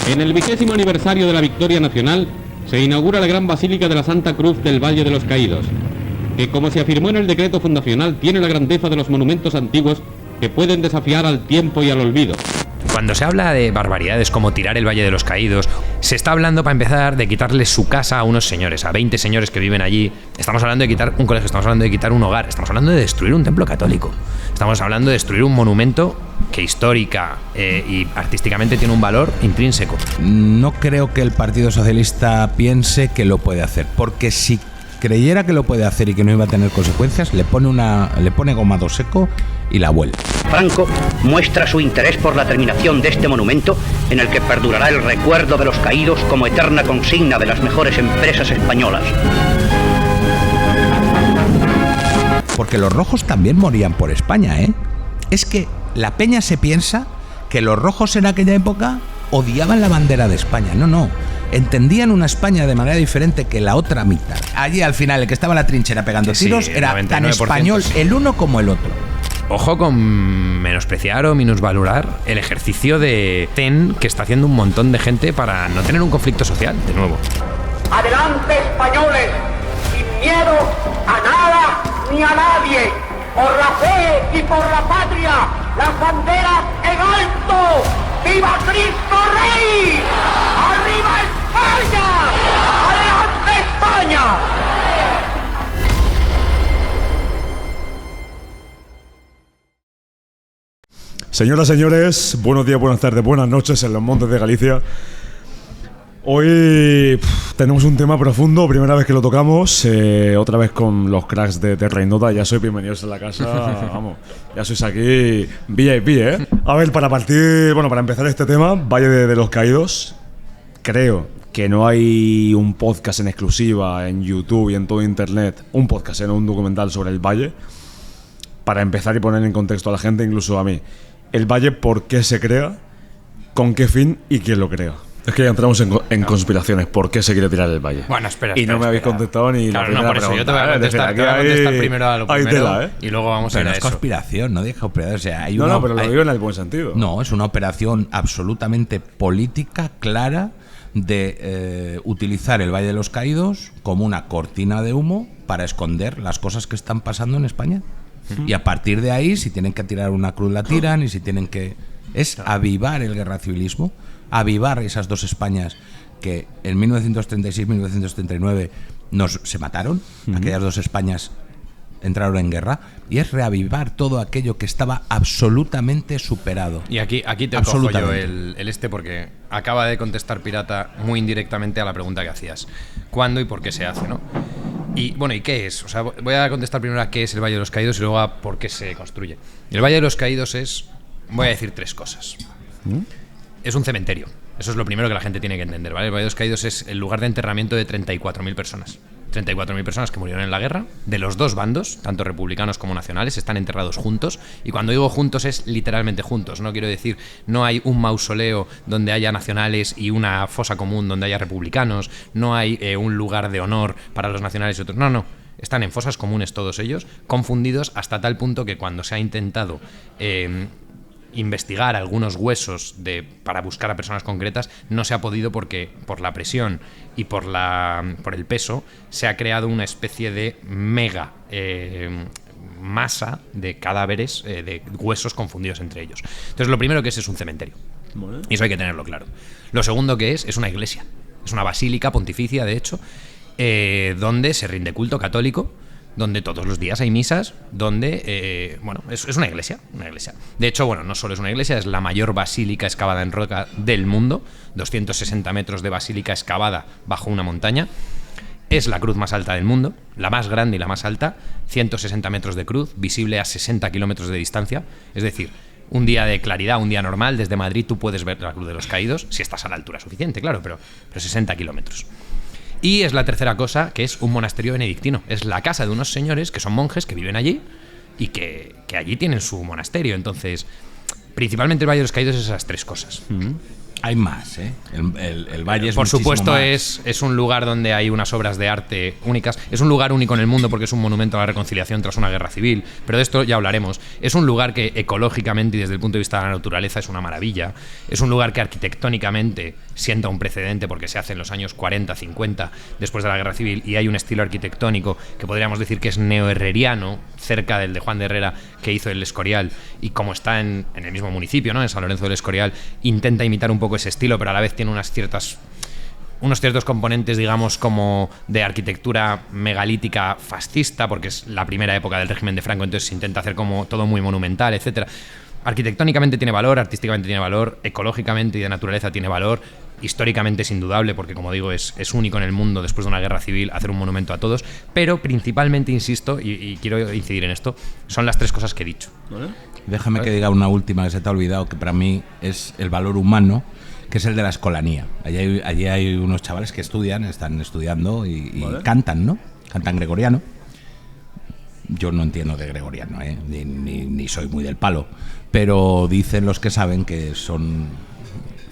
En el 20º aniversario de la victoria nacional, se inaugura la Gran Basílica de la Santa Cruz del Valle de los Caídos, que, como se afirmó en el decreto fundacional, tiene la grandeza de los monumentos antiguos que pueden desafiar al tiempo y al olvido. Cuando se habla de barbaridades como tirar el Valle de los Caídos, se está hablando, para empezar, de quitarles su casa a unos señores, a 20 señores que viven allí. Estamos hablando de quitar un colegio, estamos hablando de quitar un hogar, estamos hablando de destruir un templo católico. Estamos hablando de destruir un monumento que histórica y artísticamente tiene un valor intrínseco. No creo que el Partido Socialista piense que lo puede hacer, porque si creyera que lo puede hacer y que no iba a tener consecuencias, le pone gomado seco y la vuelve. Franco muestra su interés por la terminación de este monumento, en el que perdurará el recuerdo de los caídos como eterna consigna de las mejores empresas españolas. Porque los rojos también morían por España, ¿eh? Es que la peña se piensa que los rojos en aquella época odiaban la bandera de España. No. Entendían una España de manera diferente que la otra mitad. Allí al final el que estaba en la trinchera pegando tiros era tan español el uno como el otro. Ojo con menospreciar o minusvalorar el ejercicio de zen que está haciendo un montón de gente para no tener un conflicto social, de nuevo. Adelante, españoles, sin miedo a nada ni a nadie, por la fe y por la patria, las banderas en alto. ¡Viva Cristo Rey! ¡Arriba España! ¡Adelante España! Señoras, señores, buenos días, buenas tardes, buenas noches en los montes de Galicia. Hoy tenemos un tema profundo, primera vez que lo tocamos, otra vez con los cracks de Terra Innota. Ya sois bienvenidos en la casa, vamos, ya sois aquí VIP, ¿eh? A ver, para empezar este tema, Valle de los Caídos, creo que no hay un podcast en exclusiva en YouTube y en todo internet, un podcast, no un documental sobre el Valle, para empezar y poner en contexto a la gente, incluso a mí. El Valle, ¿por qué se crea? ¿Con qué fin? ¿Y quién lo crea? Es que ya entramos en conspiraciones. ¿Por qué se quiere tirar el Valle? Bueno, espera. Y no me habéis contestado ni la primera pregunta. Yo te voy a contestar, primero a lo primero tela, y luego vamos a ir a eso. No es conspiración, no deja operación. O sea, pero lo digo en el buen sentido. No, es una operación absolutamente política, clara, de utilizar el Valle de los Caídos como una cortina de humo para esconder las cosas que están pasando en España. Y a partir de ahí, si tienen que tirar una cruz, la tiran, y si tienen que... Es avivar el guerracivilismo, avivar esas dos Españas que en 1936-1939 se mataron. Aquellas dos Españas entraron en guerra, y es reavivar todo aquello que estaba absolutamente superado. Y aquí te cojo yo el porque acaba de contestar Pirata muy indirectamente a la pregunta que hacías. ¿Cuándo y por qué se hace, no? Y bueno, ¿y qué es? O sea, voy a contestar primero a qué es el Valle de los Caídos y luego a por qué se construye. El Valle de los Caídos es, voy a decir tres cosas. Es un cementerio. Eso es lo primero que la gente tiene que entender, ¿vale? El Valle de los Caídos es el lugar de enterramiento de 34.000 personas. 34.000 personas que murieron en la guerra, de los dos bandos, tanto republicanos como nacionales, están enterrados juntos. Y cuando digo juntos es literalmente juntos, no quiero decir, no hay un mausoleo donde haya nacionales y una fosa común donde haya republicanos, no hay un lugar de honor para los nacionales y otros, no. Están en fosas comunes todos ellos, confundidos hasta tal punto que cuando se ha intentado investigar algunos huesos para buscar a personas concretas, no se ha podido porque por la presión y por el peso se ha creado una especie de mega masa de cadáveres, de huesos confundidos entre ellos. Entonces lo primero que es un cementerio. Bueno. Y eso hay que tenerlo claro. Lo segundo que es una iglesia. Es una basílica pontificia, de hecho, donde se rinde culto católico, donde todos los días hay misas, donde, es una iglesia. De hecho, no solo es una iglesia, es la mayor basílica excavada en roca del mundo, 260 metros de basílica excavada bajo una montaña. Es la cruz más alta del mundo, la más grande y la más alta, 160 metros de cruz, visible a 60 kilómetros de distancia. Es decir, un día de claridad, un día normal, desde Madrid tú puedes ver la Cruz de los Caídos, si estás a la altura suficiente, claro, pero 60 kilómetros. Y es la tercera cosa, que es un monasterio benedictino. Es la casa de unos señores que son monjes, que viven allí y que allí tienen su monasterio. Entonces, principalmente el Valle de los Caídos es esas tres cosas. Hay más, ¿eh? El valle es por muchísimo supuesto más. es un lugar donde hay unas obras de arte únicas. Es un lugar único en el mundo porque es un monumento a la reconciliación tras una guerra civil, pero de esto ya hablaremos. Es un lugar que ecológicamente y desde el punto de vista de la naturaleza es una maravilla. Es un lugar que arquitectónicamente sienta un precedente porque se hace en los años 40, 50 después de la guerra civil, y hay un estilo arquitectónico que podríamos decir que es neoherreriano, cerca del de Juan de Herrera, que hizo el Escorial, y como está en el mismo municipio, ¿no?, en San Lorenzo del Escorial, intenta imitar un poco ese estilo, pero a la vez tiene unos ciertos componentes, digamos, como de arquitectura megalítica fascista, porque es la primera época del régimen de Franco, entonces se intenta hacer como todo muy monumental, etcétera. Arquitectónicamente tiene valor, artísticamente tiene valor, ecológicamente y de naturaleza tiene valor, históricamente es indudable, porque como digo, es único en el mundo después de una guerra civil hacer un monumento a todos, pero principalmente, insisto, y quiero incidir en esto, son las tres cosas que he dicho. Déjame que diga una última que se te ha olvidado, que para mí es el valor humano, que es el de la escolanía. Allí hay unos chavales que están estudiando y cantan, ¿no? Cantan gregoriano. Yo no entiendo de gregoriano, ni soy muy del palo, pero dicen los que saben que son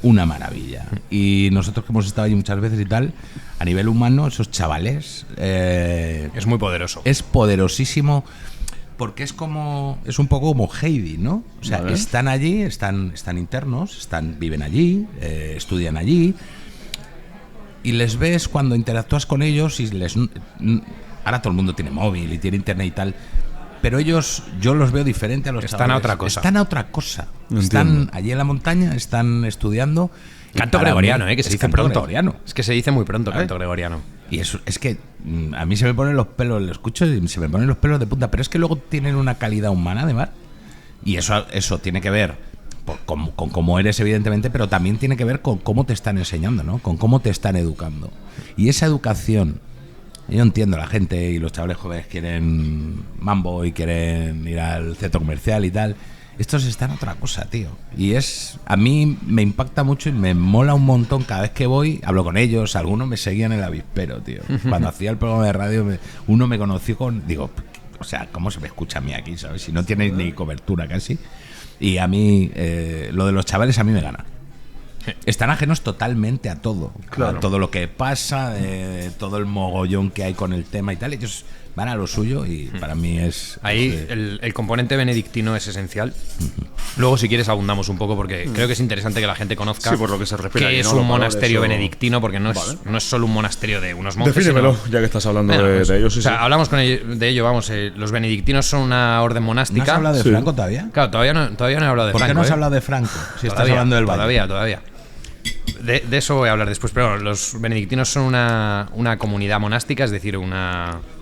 una maravilla. Y nosotros que hemos estado allí muchas veces y tal, a nivel humano, esos chavales... es muy poderoso. Es poderosísimo, porque es un poco como Heidi, ¿no? O sea, están allí, están internos, viven allí, estudian allí, y les ves cuando interactúas con ellos y ahora todo el mundo tiene móvil y tiene internet y tal, pero ellos, yo los veo diferente a los chavales. Están a otra cosa. Están a otra cosa. Están allí en la montaña, están estudiando. Canto gregoriano, que se dice pronto. Gregoriano. Es que se dice muy pronto canto gregoriano. Y eso es que a mí se me ponen los pelos, lo escucho y se me ponen los pelos de punta, pero es que luego tienen una calidad humana además. Y eso tiene que ver con cómo eres, evidentemente, pero también tiene que ver con cómo te están enseñando, ¿no? Con cómo te están educando. Y esa educación, yo entiendo, la gente y los chavales jóvenes quieren mambo y quieren ir al centro comercial y tal. Estos están a otra cosa, tío. Y a mí me impacta mucho y me mola un montón cada vez que voy, hablo con ellos, algunos me seguían en el avispero, tío. Cuando hacía el programa de radio, uno me conoció digo, o sea, ¿cómo se me escucha a mí aquí, sabes? Si no tienes ni cobertura casi. Y a mí, lo de los chavales a mí me gana. Están ajenos totalmente a todo, claro. A todo lo que pasa, todo el mogollón que hay con el tema y tal. Ellos van a lo suyo y para mí es... Ahí el componente benedictino es esencial. Luego, si quieres, abundamos un poco porque creo que es interesante que la gente conozca por lo que se refiere qué allí, es ¿no? un monasterio eso... benedictino, porque no es solo un monasterio de unos monjes. Defínemelo, sino... ya que estás hablando de ellos. Sí, hablamos de ello, vamos. Los benedictinos son una orden monástica. ¿No has hablado de Franco todavía? Claro, todavía no he hablado de Franco. ¿Por qué no has hablado de Franco? Si estás hablando del Valle. Todavía. De eso voy a hablar después, pero los benedictinos son una comunidad monástica, es decir, un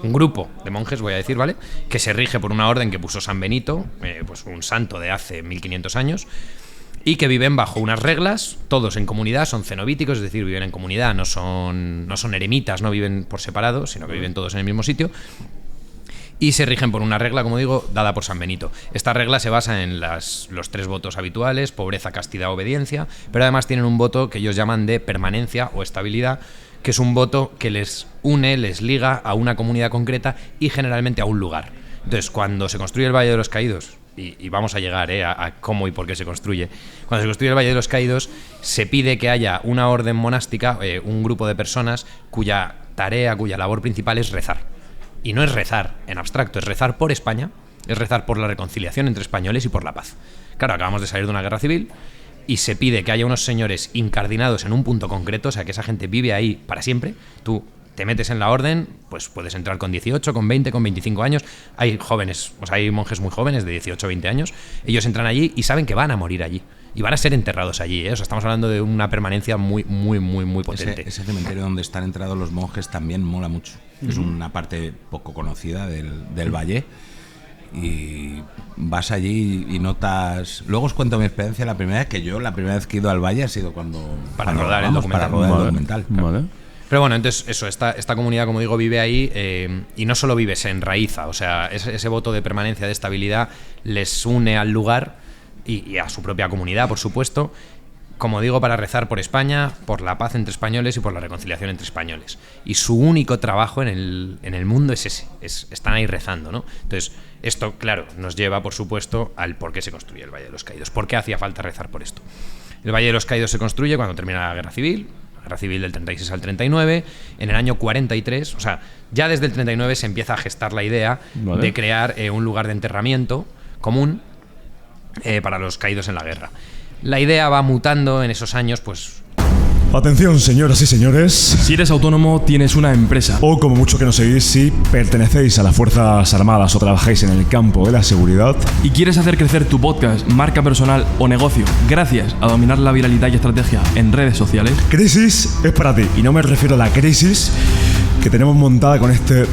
grupo de monjes, voy a decir, ¿vale? Que se rige por una orden que puso San Benito, pues un santo de hace 1500 años, y que viven bajo unas reglas, todos en comunidad, son cenobíticos, es decir, viven en comunidad, no son eremitas, no viven por separado, sino que viven todos en el mismo sitio. Y se rigen por una regla, como digo, dada por San Benito. Esta regla se basa en los 3 votos habituales: pobreza, castidad, obediencia, pero además tienen un voto que ellos llaman de permanencia o estabilidad, que es un voto que les une, les liga a una comunidad concreta y generalmente a un lugar. Entonces, cuando se construye el Valle de los Caídos, y vamos a llegar a cómo y por qué se construye, cuando se construye el Valle de los Caídos, se pide que haya una orden monástica, un grupo de personas cuya tarea, cuya labor principal es rezar. Y no es rezar en abstracto, es rezar por España, es rezar por la reconciliación entre españoles y por la paz. Claro, acabamos de salir de una guerra civil y se pide que haya unos señores incardinados en un punto concreto, o sea, que esa gente vive ahí para siempre. Tú te metes en la orden, pues puedes entrar con 18, con 20, con 25 años. Hay jóvenes, o sea, hay monjes muy jóvenes de 18 o 20 años. Ellos entran allí y saben que van a morir allí. Y van a ser enterrados allí, ¿eh? O sea, estamos hablando de una permanencia muy, muy, muy, muy potente. Ese cementerio donde están enterrados los monjes también mola mucho. Es una parte poco conocida del valle. Y vas allí y notas... Luego os cuento mi experiencia. La primera vez que he ido al valle ha sido para rodar el documental. Vale. Pero bueno, entonces eso, esta comunidad, como digo, vive ahí y no solo vive, se enraiza. O sea, ese voto de permanencia, de estabilidad, les une al lugar y a su propia comunidad, por supuesto. Como digo, para rezar por España, por la paz entre españoles y por la reconciliación entre españoles. Y su único trabajo en el mundo es ese, están ahí rezando, ¿no? Entonces, esto, claro, nos lleva, por supuesto, al por qué se construye el Valle de los Caídos. ¿Por qué hacía falta rezar por esto? El Valle de los Caídos se construye cuando termina la Guerra Civil del 36 al 39. En el año 43, o sea, ya desde el 39 se empieza a gestar la idea de crear un lugar de enterramiento común para los caídos en la guerra. La idea va mutando en esos años, pues... Atención, señoras y señores. Si eres autónomo, tienes una empresa. O como mucho que nos seguís, si pertenecéis a las Fuerzas Armadas o trabajáis en el campo de la seguridad. Y quieres hacer crecer tu podcast, marca personal o negocio gracias a dominar la viralidad y estrategia en redes sociales. Crisis es para ti. Y no me refiero a la crisis que tenemos montada con este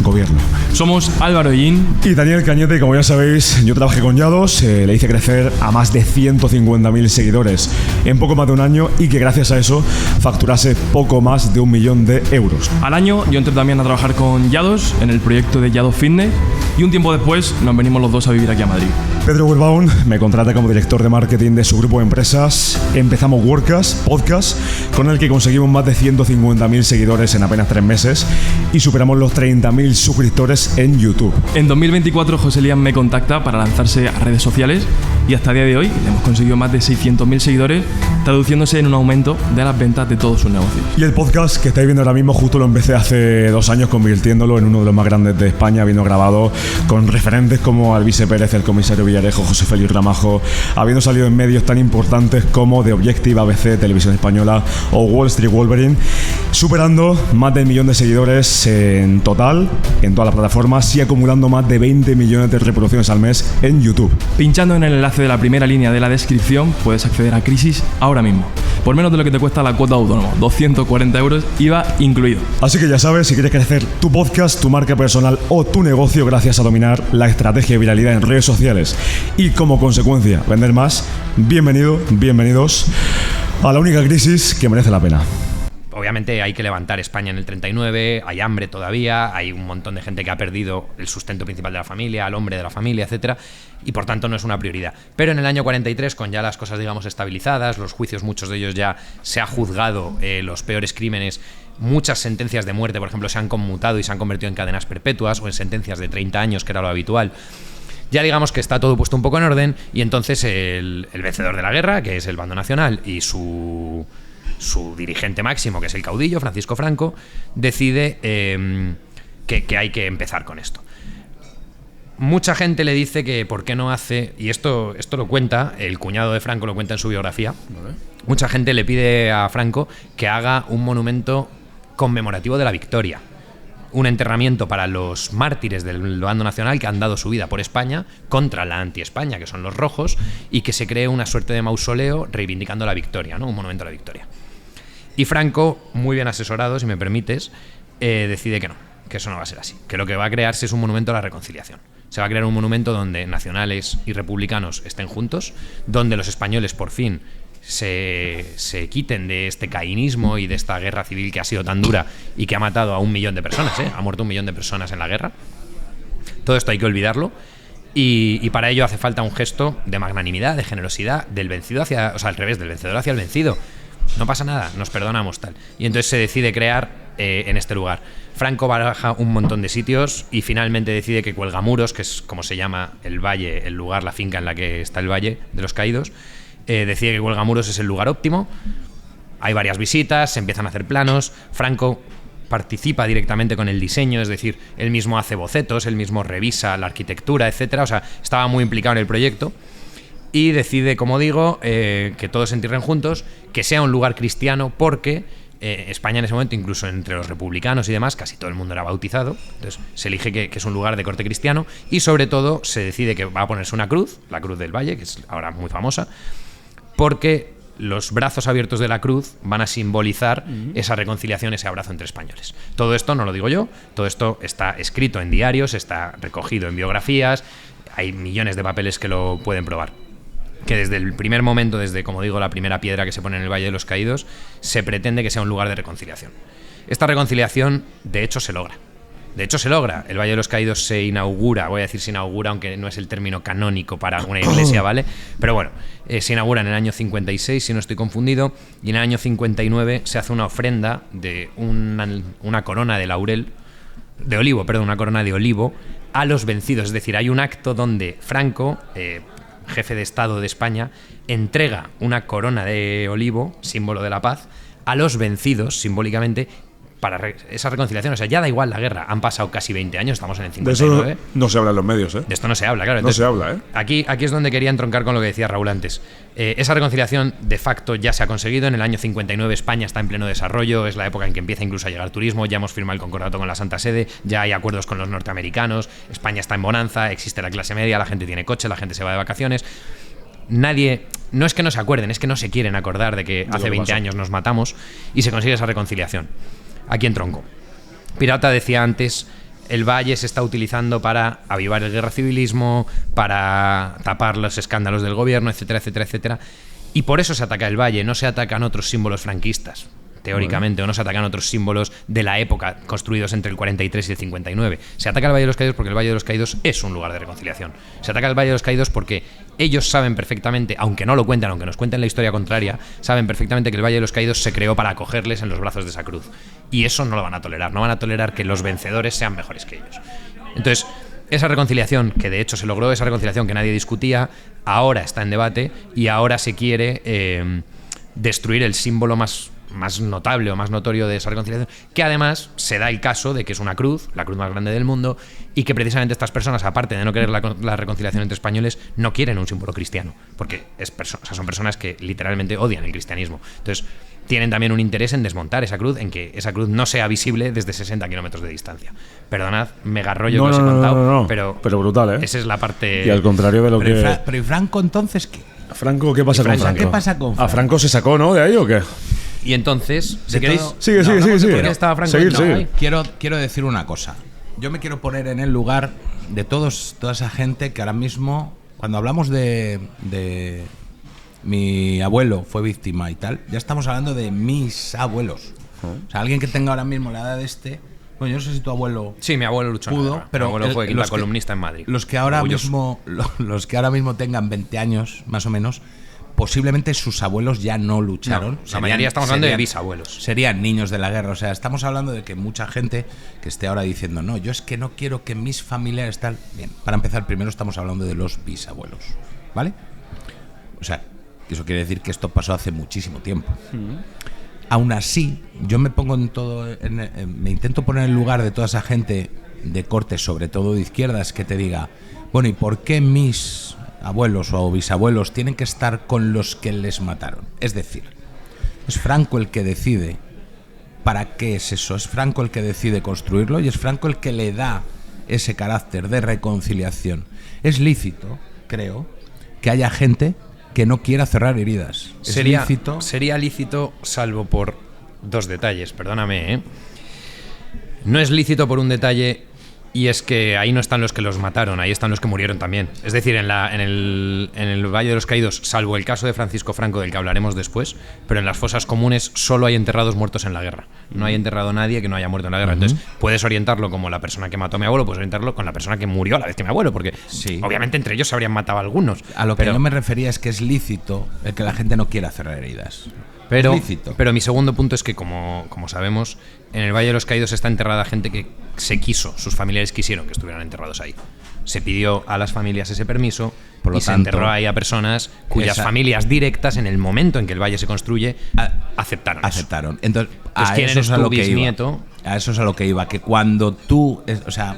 gobierno. Somos Álvaro Yin y Daniel Cañete. Como ya sabéis, yo trabajé con Yados, le hice crecer a más de 150.000 seguidores en poco más de un año y que gracias a eso facturase poco más de 1 millón de euros. Al año yo entré también a trabajar con Yados en el proyecto de Yados Fitness y un tiempo después nos venimos los dos a vivir aquí a Madrid. Pedro Wilbaum me contrata como director de marketing de su grupo de empresas. Empezamos WordCast, podcast, con el que conseguimos más de 150.000 seguidores en apenas 3 meses y superamos los 30.000 suscriptores en YouTube. En 2024 José Lías me contacta para lanzarse a redes sociales y hasta el día de hoy le hemos conseguido más de 600.000 seguidores, traduciéndose en un aumento de las ventas de todos sus negocios. Y el podcast que estáis viendo ahora mismo justo lo empecé hace 2 años, convirtiéndolo en uno de los más grandes de España, habiendo grabado con referentes como Alvise Pérez, el comisario Villarejo, José Félix Ramajo, habiendo salido en medios tan importantes como The Objective, ABC, Televisión Española o Wall Street Wolverine, superando más de 1 millón de seguidores en total en todas las plataformas y acumulando más de 20 millones de reproducciones al mes en YouTube. Pinchando en el enlace de la primera línea de la descripción puedes acceder a Crisis ahora mismo, por menos de lo que te cuesta la cuota de autónomo, 240 euros IVA incluido. Así que ya sabes, si quieres crecer tu podcast, tu marca personal o tu negocio gracias a dominar la estrategia de viralidad en redes sociales y como consecuencia vender más, bienvenidos a la única crisis que merece la pena. Obviamente hay que levantar España en el 39, hay hambre todavía, hay un montón de gente que ha perdido el sustento principal de la familia, al hombre de la familia, etcétera, y por tanto no es una prioridad. Pero en el año 43, con ya las cosas, digamos, estabilizadas, los juicios, muchos de ellos ya se ha juzgado los peores crímenes, muchas sentencias de muerte, por ejemplo, se han conmutado y se han convertido en cadenas perpetuas o en sentencias de 30 años, que era lo habitual. Ya digamos que está todo puesto un poco en orden y entonces el vencedor de la guerra, que es el bando nacional, y su dirigente máximo, que es el caudillo, Francisco Franco, decide que hay que empezar con esto. Mucha gente le dice que por qué no hace, y esto lo cuenta, el cuñado de Franco lo cuenta en su biografía, mucha gente le pide a Franco que haga un monumento conmemorativo de la victoria, un enterramiento para los mártires del bando nacional que han dado su vida por España contra la anti-España, que son los rojos, y que se cree una suerte de mausoleo reivindicando la victoria, ¿no? Un monumento a la victoria. Y Franco, muy bien asesorado, si me permites, decide que no, que eso no va a ser así, que lo que va a crearse es un monumento a la reconciliación. Se va a crear un monumento donde nacionales y republicanos estén juntos, donde los españoles por fin se quiten de este caínismo y de esta guerra civil que ha sido tan dura y que ha matado a 1 millón de personas, ha muerto 1 millón de personas en la guerra. Todo esto hay que olvidarlo y para ello hace falta un gesto de magnanimidad, de generosidad, del vencido hacia, o sea, al revés, del vencedor hacia el vencido. No pasa nada, nos perdonamos, tal. Y entonces se decide crear en este lugar. Franco baraja un montón de sitios y finalmente decide que Cuelgamuros, que es como se llama el valle, el lugar, la finca en la que está el Valle de los Caídos, decide que Cuelgamuros es el lugar óptimo. Hay varias visitas, se empiezan a hacer planos. Franco participa directamente con el diseño, es decir, él mismo hace bocetos, él mismo revisa la arquitectura, etcétera. O sea, estaba muy implicado en el proyecto. Y decide, como digo, que todos se entierren juntos, que sea un lugar cristiano, porque España en ese momento, incluso entre los republicanos y demás, casi todo el mundo era bautizado. Entonces se elige que es un lugar de corte cristiano y sobre todo se decide que va a ponerse una cruz, la Cruz del Valle, que es ahora muy famosa, porque los brazos abiertos de la cruz van a simbolizar esa reconciliación, ese abrazo entre españoles. Todo esto no lo digo yo, todo esto está escrito en diarios, está recogido en biografías, hay millones de papeles que lo pueden probar. Que desde el primer momento, desde, como digo, la primera piedra que se pone en el Valle de los Caídos, se pretende que sea un lugar de reconciliación. Esta reconciliación, de hecho, se logra. El Valle de los Caídos se inaugura, voy a decir se inaugura, aunque no es el término canónico para una iglesia, ¿vale? Pero bueno, se inaugura en el año 56, si no estoy confundido, y en el año 59 se hace una ofrenda de una corona de laurel, una corona de olivo a los vencidos. Es decir, hay un acto donde Franco jefe de Estado de España, entrega una corona de olivo, símbolo de la paz, a los vencidos, simbólicamente, para esa reconciliación. O sea, ya da igual la guerra. Han pasado casi 20 años, estamos en el 59. De eso no se habla en los medios, ¿eh? De esto no se habla, claro. No Entonces, se habla, ¿eh? Aquí es donde quería entroncar con lo que decía Raúl antes. Esa reconciliación, de facto, ya se ha conseguido. En el año 59 España está en pleno desarrollo. Es la época en que empieza incluso a llegar turismo. Ya hemos firmado el concordato con la Santa Sede. Ya hay acuerdos con los norteamericanos. España está en bonanza. Existe la clase media. La gente tiene coche. La gente se va de vacaciones. Nadie... No es que no se acuerden, es que no se quieren acordar de que hace 20 años nos matamos y se consigue esa reconciliación. Aquí en tronco. Pirata decía antes, el Valle se está utilizando para avivar el guerra civilismo, para tapar los escándalos del gobierno, etcétera, etcétera, etcétera. Y por eso se ataca el Valle, no se atacan otros símbolos franquistas, teóricamente, o no se atacan otros símbolos de la época construidos entre el 43 y el 59. Se ataca el Valle de los Caídos porque el Valle de los Caídos es un lugar de reconciliación. Se ataca el Valle de los Caídos porque ellos saben perfectamente, aunque no lo cuentan, aunque nos cuenten la historia contraria, saben perfectamente que el Valle de los Caídos se creó para acogerles en los brazos de esa cruz. Y eso no lo van a tolerar, no van a tolerar que los vencedores sean mejores que ellos. Entonces, esa reconciliación, que de hecho se logró, esa reconciliación que nadie discutía, ahora está en debate y ahora se quiere destruir el símbolo más notable o más notorio de esa reconciliación, que además se da el caso de que es una cruz, la cruz más grande del mundo, y que precisamente estas personas, aparte de no querer la reconciliación entre españoles, no quieren un símbolo cristiano, porque son personas que literalmente odian el cristianismo. Entonces, tienen también un interés en desmontar esa cruz, en que esa cruz no sea visible desde 60 kilómetros de distancia. Perdonad, mega rollo que os he contado, pero brutal, ¿eh? Esa es la parte... Y al contrario de lo que... Pero ¿y Franco entonces qué? Franco, ¿qué pasa con Franco? ¿Qué pasa con Franco? ¿A Franco se sacó, no? ¿De ahí o qué? Y entonces, si queréis... Sigue. ¿Por qué estaba Franco? Sigue. Quiero decir una cosa. Yo me quiero poner en el lugar de toda esa gente que ahora mismo, cuando hablamos de mi abuelo fue víctima y tal, ya estamos hablando de mis abuelos. O sea, alguien que tenga ahora mismo la edad de bueno, yo no sé si tu abuelo... Sí, mi abuelo luchó en la guerra. pero mi abuelo fue la columnista en Madrid. Los que ahora mismo tengan 20 años, más o menos, posiblemente sus abuelos ya no lucharon. No, la mayoría estamos hablando de bisabuelos. Serían niños de la guerra. O sea, estamos hablando de que mucha gente que esté ahora diciendo, no, yo es que no quiero que mis familiares tal... Bien, para empezar, primero estamos hablando de los bisabuelos, ¿vale? O sea, eso quiere decir que esto pasó hace muchísimo tiempo. Aún así, yo me pongo me intento poner en el lugar de toda esa gente de corte, sobre todo de izquierdas, que te diga, bueno, ¿y por qué mis abuelos o bisabuelos tienen que estar con los que les mataron? Es decir, es Franco el que decide para qué es eso, es Franco el que decide construirlo y es Franco el que le da ese carácter de reconciliación. Es lícito, creo, que haya gente que no quiera cerrar heridas. Sería lícito, salvo por dos detalles, perdóname, ¿eh? No es lícito por un detalle, y es que ahí no están los que los mataron, ahí están los que murieron también. Es decir, en el Valle de los Caídos, salvo el caso de Francisco Franco, del que hablaremos después, pero en las fosas comunes solo hay enterrados muertos en la guerra. No hay enterrado a nadie que no haya muerto en la guerra. Entonces, puedes orientarlo como la persona que mató a mi abuelo, puedes orientarlo con la persona que murió a la vez que mi abuelo, porque obviamente entre ellos se habrían matado a algunos. A lo que yo me refería es que es lícito el que la gente no quiera cerrar heridas. Pero mi segundo punto es que, como sabemos, en el Valle de los Caídos está enterrada gente que sus familiares quisieron que estuvieran enterrados ahí. Se pidió a las familias ese permiso y se enterró ahí a personas cuyas familias directas, en el momento en que el valle se construye, aceptaron. Entonces, ¿quién eres tu bisnieto? A eso es a lo que iba, que cuando tú... O sea,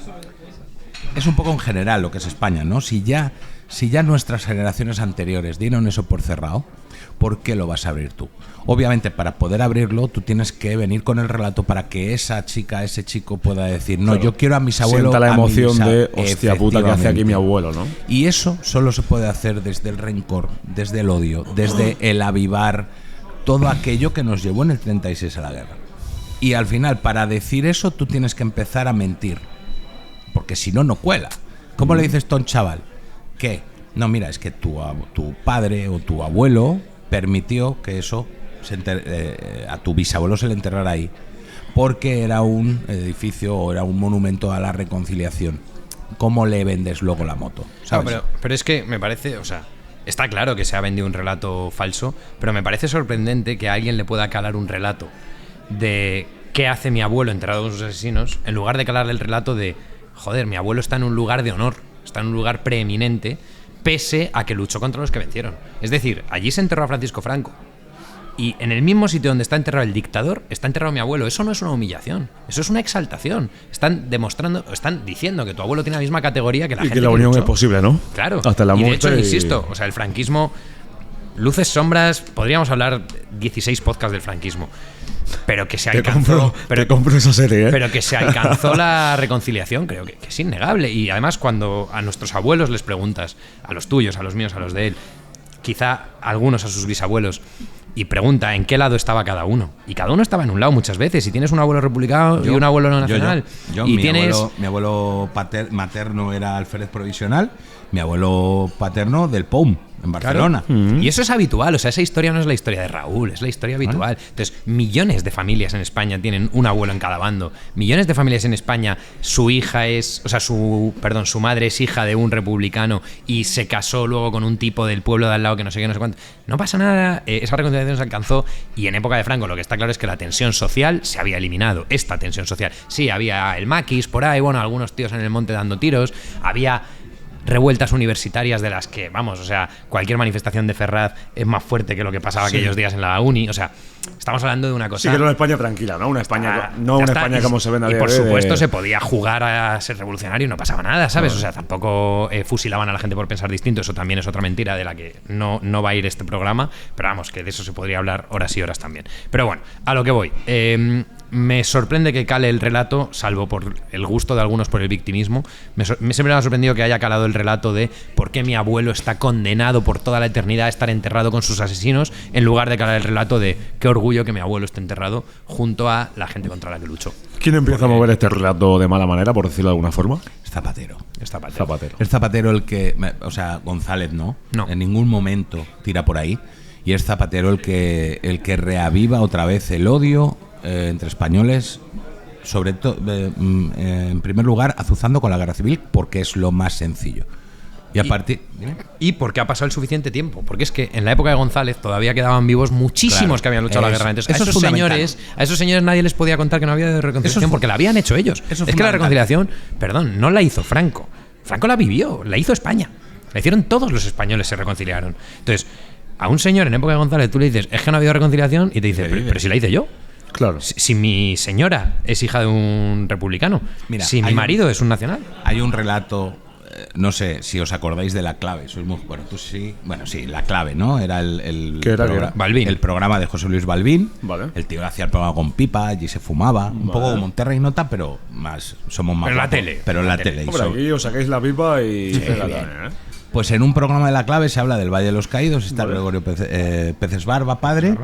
es un poco en general lo que es España, ¿no? Si ya nuestras generaciones anteriores dieron eso por cerrado, ¿por qué lo vas a abrir tú? Obviamente, para poder abrirlo, tú tienes que venir con el relato para que esa chica, ese chico pueda decir, no, yo quiero a mis abuelos. Sienta la emoción de, hostia puta, que hace aquí mi abuelo, ¿no? Y eso solo se puede hacer desde el rencor, desde el odio, desde el avivar todo aquello que nos llevó en el 36 a la guerra. Y al final, para decir eso, tú tienes que empezar a mentir, porque si no, no cuela. ¿Cómo le dices tú a un chaval? ¿Qué? No, mira, es que tu padre o tu abuelo permitió que eso a tu bisabuelo se le enterrara ahí, porque era un edificio o era un monumento a la reconciliación. ¿Cómo le vendes luego la moto? ¿Sabes? No, pero es que me parece, o sea, está claro que se ha vendido un relato falso, pero me parece sorprendente que a alguien le pueda calar un relato de qué hace mi abuelo enterrado con sus asesinos, en lugar de calarle el relato de, joder, mi abuelo está en un lugar de honor, está en un lugar preeminente, pese a que luchó contra los que vencieron. Es decir, allí se enterró a Francisco Franco. Y en el mismo sitio donde está enterrado el dictador, está enterrado mi abuelo. Eso no es una humillación, eso es una exaltación. Están diciendo que tu abuelo tiene la misma categoría que la gente. Y que la unión es posible, ¿no? Claro. Hasta la y muerte. de hecho, insisto, o sea, el franquismo, luces, sombras, podríamos hablar 16 podcasts del franquismo. Pero que se alcanzó. Te compro esa serie, ¿eh? Pero que se alcanzó la reconciliación, creo que es innegable. Y además, cuando a nuestros abuelos les preguntas, a los tuyos, a los míos, a los de él, quizá algunos a sus bisabuelos, y pregunta en qué lado estaba cada uno. Y cada uno estaba en un lado muchas veces. Y tienes un abuelo republicano y un abuelo nacional. Mi abuelo materno era alférez provisional, mi abuelo paterno del POUM, en Barcelona. Claro. Y eso es habitual, o sea, esa historia no es la historia de Raúl, es la historia habitual. Entonces, millones de familias en España tienen un abuelo en cada bando. Millones de familias en España, su madre es hija de un republicano y se casó luego con un tipo del pueblo de al lado que no sé qué, no sé cuánto. No pasa nada, esa reconciliación se alcanzó, y en época de Franco lo que está claro es que la tensión social se había eliminado. Esta tensión social. Sí, había el maquis por ahí, bueno, algunos tíos en el monte dando tiros, había revueltas universitarias de las que, vamos, o sea, cualquier manifestación de Ferraz es más fuerte que lo que pasaba aquellos días en la uni. O sea, estamos hablando de una cosa. Sí, que era una España tranquila, ¿no? Una España, España como se ven a día de hoy. Y por supuesto se podía jugar a ser revolucionario y no pasaba nada, ¿sabes? O sea, tampoco fusilaban a la gente por pensar distinto. Eso también es otra mentira de la que no va a ir este programa. Pero vamos, que de eso se podría hablar horas y horas también. Pero bueno, a lo que voy. Me sorprende que cale el relato, salvo por el gusto de algunos por el victimismo. Siempre me ha sorprendido que haya calado el relato de por qué mi abuelo está condenado por toda la eternidad a estar enterrado con sus asesinos, en lugar de calar el relato de qué orgullo que mi abuelo esté enterrado junto a la gente contra la que luchó. ¿Quién empieza a mover este relato de mala manera, por decirlo de alguna forma? Zapatero. Es Zapatero el que... O sea, González no. En ningún momento tira por ahí. Y es Zapatero el que reaviva otra vez el odio entre españoles, sobre todo, en primer lugar, azuzando con la guerra civil, porque es lo más sencillo. Y porque ha pasado el suficiente tiempo. Porque es que en la época de González todavía quedaban vivos muchísimos que habían luchado la guerra. Entonces, a esos señores nadie les podía contar que no había reconciliación, porque la habían hecho ellos. Es que la reconciliación, no la hizo Franco. Franco la vivió, la hizo España. La hicieron todos los españoles, se reconciliaron. Entonces, a un señor en época de González tú le dices, es que no ha habido reconciliación, y te dice, pero si la hice yo. Claro. Si mi señora es hija de un republicano, si mi marido es un nacional. Hay un relato, no sé si os acordáis de La Clave. Tú sí. Bueno, sí, La Clave, ¿no? Era Balbín. El programa de José Luis Balbín. Vale. El tío hacía el programa con pipa, allí se fumaba. Un poco como Monterrey Nota, pero somos más. Pero la tele. Pero en la tele. Hombre, aquí os sacáis la pipa y... Pues en un programa de La Clave se habla del Valle de los Caídos. Está Gregorio Peces Barba, padre.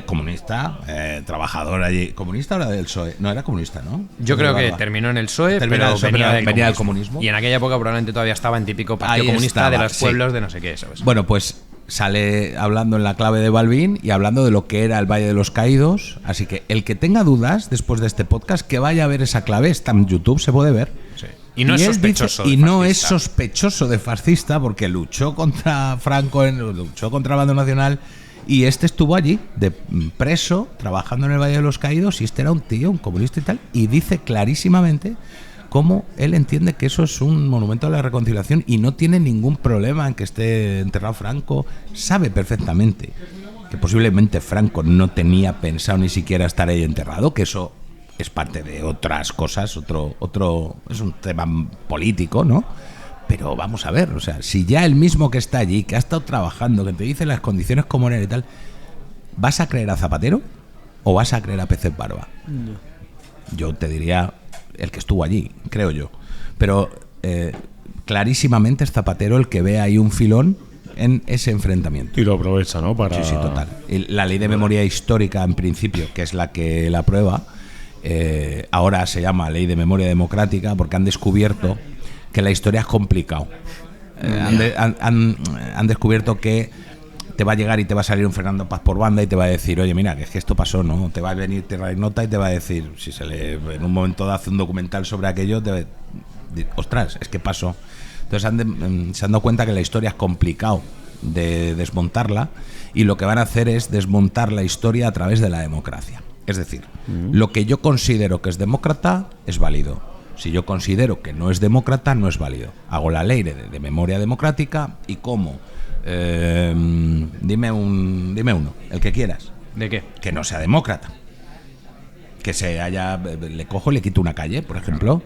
Comunista, trabajador allí. ¿Comunista o era del PSOE? No, era comunista, ¿no? Yo creo que terminó en el PSOE, pero venía del comunismo. Y en aquella época probablemente todavía estaba en típico partido comunista de los pueblos de no sé qué, ¿sabes? Bueno, pues sale hablando en La Clave de Balbín y hablando de lo que era el Valle de los Caídos. Así que el que tenga dudas después de este podcast, que vaya a ver esa clave. Está en YouTube, se puede ver. Sí. Y no es sospechoso. No es sospechoso de fascista, porque luchó contra Franco, luchó contra el bando nacional. Y este estuvo allí, de preso, trabajando en el Valle de los Caídos, y este era un tío, un comunista y tal, y dice clarísimamente cómo él entiende que eso es un monumento a la reconciliación y no tiene ningún problema en que esté enterrado Franco. Sabe perfectamente que posiblemente Franco no tenía pensado ni siquiera estar ahí enterrado, que eso es parte de otras cosas, es un tema político, ¿no? Pero vamos a ver, o sea, si ya el mismo que está allí, que ha estado trabajando, que te dice las condiciones como eran y tal, ¿vas a creer a Zapatero o vas a creer a Peces Barba? No. Yo te diría el que estuvo allí, creo yo. Pero clarísimamente es Zapatero el que ve ahí un filón en ese enfrentamiento. Y lo aprovecha, ¿no? Para... Sí, total. La ley de memoria histórica, en principio, que es la que la aprueba, ahora se llama ley de memoria democrática, porque han descubierto que la historia es complicado. Han descubierto que te va a llegar y te va a salir un Fernando Paz por banda y te va a decir, oye, mira, que es que esto pasó, ¿no? Te va a venir Terra Nota y te va a decir, si en un momento hace un documental sobre aquello, ostras, es que pasó. Entonces se han dado cuenta que la historia es complicado de desmontarla, y lo que van a hacer es desmontar la historia a través de la democracia. Es decir, lo que yo considero que es demócrata es válido. Si yo considero que no es demócrata, no es válido. Hago la ley de memoria democrática y como... dime uno, el que quieras. ¿De qué? Que no sea demócrata. Que le cojo y le quito una calle, por ejemplo.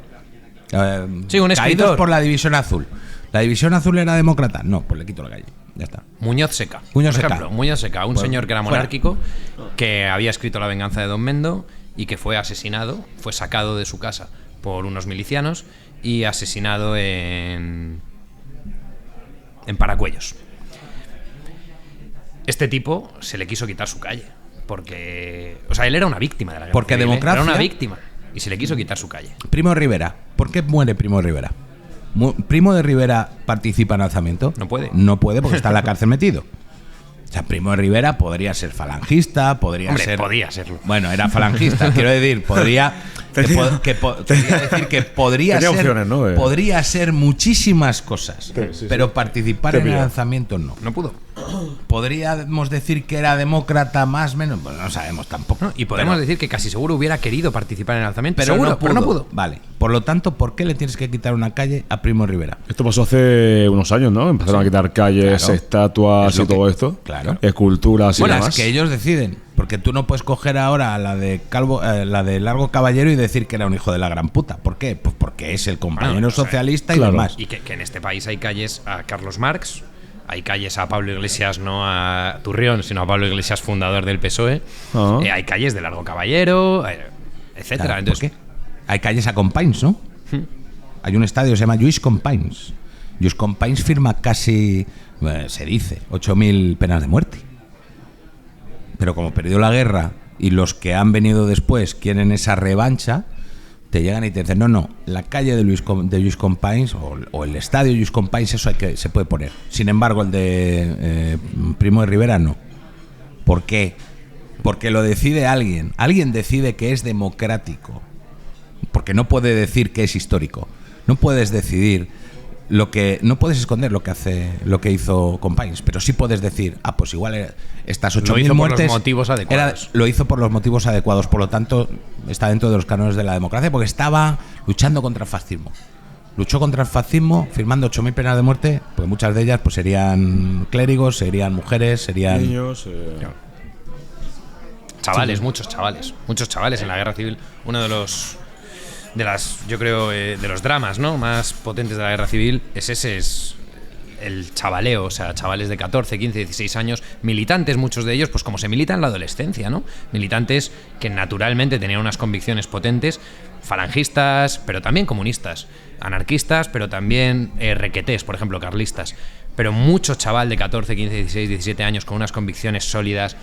Sí, un escritor. Caídos por la División Azul. ¿La División Azul era demócrata? No, pues le quito la calle. Ya está. Muñoz Seca. Por ejemplo, Muñoz Seca, un señor que era monárquico, que había escrito La venganza de Don Mendo y que fue asesinado, fue sacado de su casa por unos milicianos y asesinado en Paracuellos. Este tipo se le quiso quitar su calle. Porque. O sea, él era una víctima de la guerra porque civil, democracia. Era una víctima. Y se le quiso quitar su calle. Primo de Rivera. ¿Por qué muere Primo de Rivera? ¿Primo de Rivera participa en alzamiento? No puede. No puede porque está en la cárcel metido. O sea, Primo de Rivera podría ser falangista, podría serlo. Bueno, era falangista, quiero decir, podría decir que podría tenía ser opciones, ¿no? Podría ser muchísimas cosas, sí. pero participar en el alzamiento no. No pudo. ¿Podríamos decir que era demócrata más o menos? Pues no sabemos tampoco. Y podemos decir que casi seguro hubiera querido participar en el alzamiento, pero seguro, pero no pudo. Vale. Por lo tanto, ¿por qué le tienes que quitar una calle a Primo de Rivera? Esto pasó hace unos años, ¿no? Empezaron a quitar calles, Claro. estatuas y todo esto. Claro. Esculturas y Bueno, demás. es que ellos deciden. Porque tú no puedes coger ahora la de Largo Caballero y decir que era un hijo de la gran puta. ¿Por qué? Pues porque es el compañero socialista y claro. demás. Y que en este país hay calles a Carlos Marx, hay calles a Pablo Iglesias, no a Turrión, sino a Pablo Iglesias, fundador del PSOE. Ah. Hay calles de Largo Caballero, etcétera. Claro, Entonces, ¿por qué? Hay calles a Companys, ¿no? Hay un estadio que se llama Lluís Companys. Lluís Companys firma casi, se dice, 8.000 penas de muerte. Pero como perdió la guerra y los que han venido después quieren esa revancha, te llegan y te dicen, no, la calle de Lluís Companys o el estadio de Lluís Companys, eso se puede poner. Sin embargo, el de Primo de Rivera no. ¿Por qué? Porque lo decide alguien. Alguien decide que es democrático. Porque no puede decir que es histórico. No puedes decidir no puedes esconder lo que hizo Companys, pero sí puedes decir, pues igual estas 8.000 muertes por los motivos adecuados. lo hizo por los motivos adecuados, por lo tanto está dentro de los cánones de la democracia porque estaba luchando contra el fascismo. Luchó contra el fascismo firmando 8.000 penas de muerte, porque muchas de ellas pues serían clérigos, serían mujeres, serían niños. Chavales, muchos chavales en la guerra civil. Uno de los yo creo, de los dramas, ¿no?, más potentes de la guerra civil es el chavaleo, o sea, chavales de 14, 15, 16 años, militantes, muchos de ellos, pues como se milita en la adolescencia, ¿no? Militantes que naturalmente tenían unas convicciones potentes, falangistas, pero también comunistas, anarquistas, pero también requetés, por ejemplo, carlistas. Pero mucho chaval de 14, 15, 16, 17 años con unas convicciones sólidas,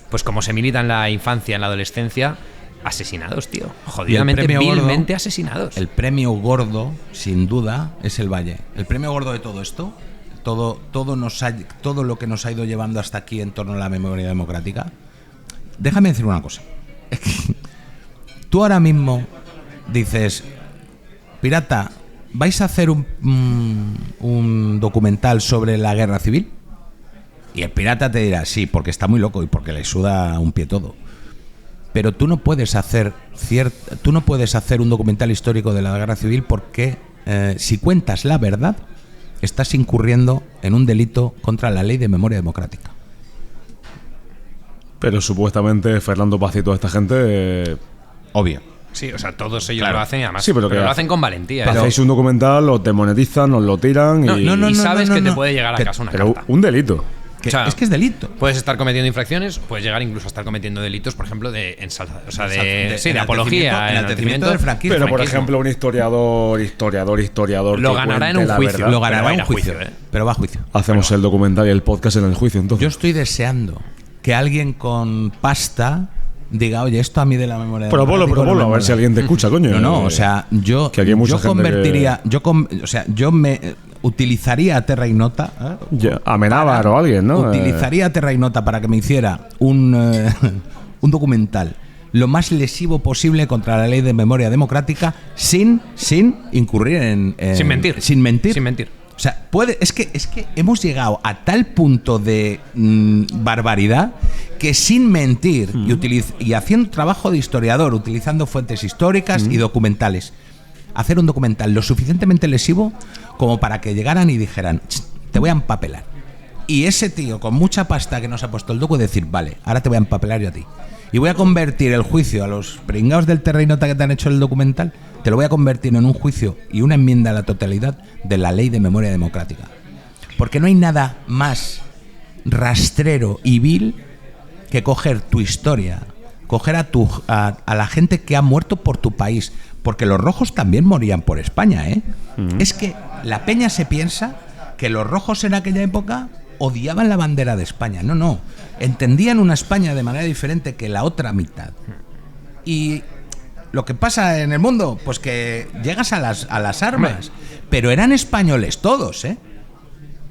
pues como se milita en la infancia, en la adolescencia, asesinados, tío. Jodidamente, vilmente gordo, asesinados. El premio gordo, sin duda, es el Valle. El premio gordo de todo esto, todo lo que nos ha ido llevando hasta aquí en torno a la memoria democrática. Déjame decir una cosa. Tú ahora mismo dices, pirata, ¿vais a hacer un documental sobre la guerra civil? Y el pirata te dirá, sí, porque está muy loco y porque le suda un pie todo. Pero tú no puedes hacer un documental histórico de la guerra civil porque si cuentas la verdad estás incurriendo en un delito contra la ley de memoria democrática. Pero supuestamente Fernando Paz y toda esta gente... Obvio. Sí, o sea, todos ellos lo hacen y además sí, pero lo hacen con valentía. Hacéis un documental, os demonetizan, os lo tiran y sabes que te puede llegar a casa una carta. Un delito. O sea, es que es delito. Puedes estar cometiendo infracciones, puedes llegar incluso a estar cometiendo delitos, por ejemplo, de apología, enaltecimiento del franquismo. Pero, por ejemplo, un historiador lo ganará en un juicio. Lo ganará en un juicio, pero va a juicio. Hacemos el documental y el podcast en el juicio, entonces. Yo estoy deseando que alguien con pasta diga, oye, esto a mí de la memoria. Pero ponlo, a ver si alguien te escucha, coño. No, o sea, yo convertiría, yo me utilizaría a Terra Ignota, Amenábar o alguien, ¿no? Utilizaría a Terra Ignota para que me hiciera un documental lo más lesivo posible contra la ley de memoria democrática sin incurrir en sin mentir. O sea, es que hemos llegado a tal punto de barbaridad que sin mentir y haciendo trabajo de historiador, utilizando fuentes históricas y documentales, hacer un documental lo suficientemente lesivo como para que llegaran y dijeran, te voy a empapelar. Y ese tío con mucha pasta que nos ha puesto el docu decir, vale, ahora te voy a empapelar yo a ti. Y voy a convertir el juicio a los pringados del Terreinota que te han hecho el documental, te lo voy a convertir en un juicio y una enmienda a la totalidad de la Ley de Memoria Democrática. Porque no hay nada más rastrero y vil que coger tu historia, coger a la gente que ha muerto por tu país, porque los rojos también morían por España, ¿eh? Es que la peña se piensa que los rojos en aquella época odiaban la bandera de España. No, entendían una España de manera diferente que la otra mitad. Y lo que pasa en el mundo, pues que llegas a las armas, pero eran españoles todos, ¿eh?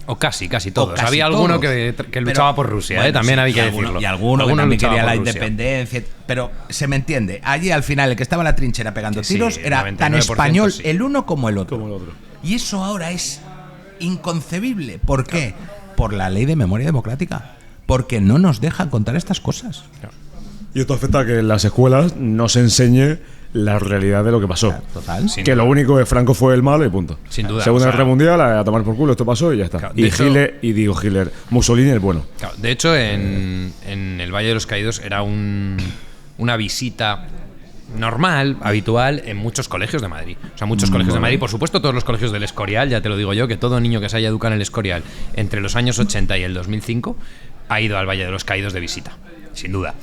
O casi todos. O casi había alguno todos. que luchaba por Rusia, bueno, también sí, había que alguno, decirlo. Y alguno que también quería la Rusia. independencia. Pero se me entiende. Allí al final el que estaba en la trinchera pegando tiros era tan 99% español sí. el uno como el otro. Como el otro. Y eso ahora es inconcebible. ¿Por qué? Por la Ley de Memoria Democrática. Porque no nos dejan contar estas cosas. Y esto afecta a que en las escuelas no se enseñe la realidad de lo que pasó. Total. Sin Que duda. lo único es Franco fue el malo y punto. Sin duda, Segunda o sea, Guerra Mundial, a tomar por culo, esto pasó y ya está. Claro, de Y hecho- Hitler, Mussolini el bueno. Claro, de hecho, en el Valle de los Caídos era una visita normal, habitual, en muchos colegios de Madrid. O sea, muchos colegios de Madrid, por supuesto, todos los colegios del Escorial, ya te lo digo yo, que todo niño que se haya educado en el Escorial entre los años 80 y el 2005 ha ido al Valle de los Caídos de visita, sin duda.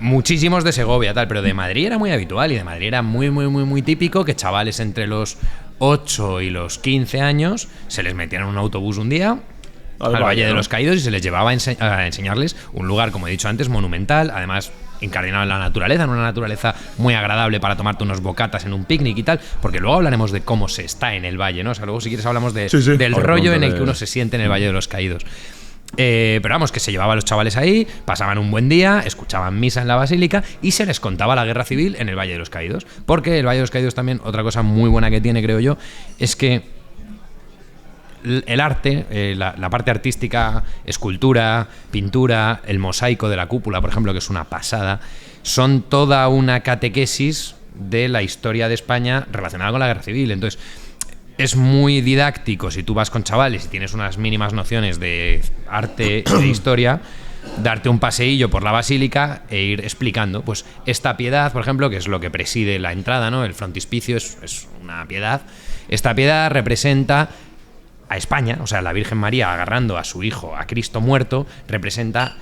Muchísimos de Segovia, tal, pero de Madrid era muy habitual y de Madrid era muy típico que chavales entre los 8 y los 15 años se les metían en un autobús un día al Valle de ¿no? los Caídos y se les llevaba a enseñarles un lugar, como he dicho antes, monumental, además incardinado en la naturaleza, en una naturaleza muy agradable para tomarte unos bocatas en un picnic y tal, porque luego hablaremos de cómo se está en el valle, ¿no? O sea, luego si quieres hablamos Sí. del Ahora rollo en el pronto que uno se siente en el Valle de los Caídos. Pero vamos, que se llevaba a los chavales ahí, pasaban un buen día, escuchaban misa en la basílica y se les contaba la guerra civil en el Valle de los Caídos. Porque el Valle de los Caídos también, otra cosa muy buena que tiene, creo yo, es que el arte, la parte artística, escultura, pintura, el mosaico de la cúpula, por ejemplo, que es una pasada, son toda una catequesis de la historia de España relacionada con la guerra civil. Entonces, es muy didáctico si tú vas con chavales y tienes unas mínimas nociones de arte y de historia, darte un paseillo por la basílica e ir explicando, pues esta piedad, por ejemplo, que es lo que preside la entrada, ¿no? El frontispicio es una piedad. Esta piedad representa a España, o sea, la Virgen María agarrando a su hijo, a Cristo muerto, representa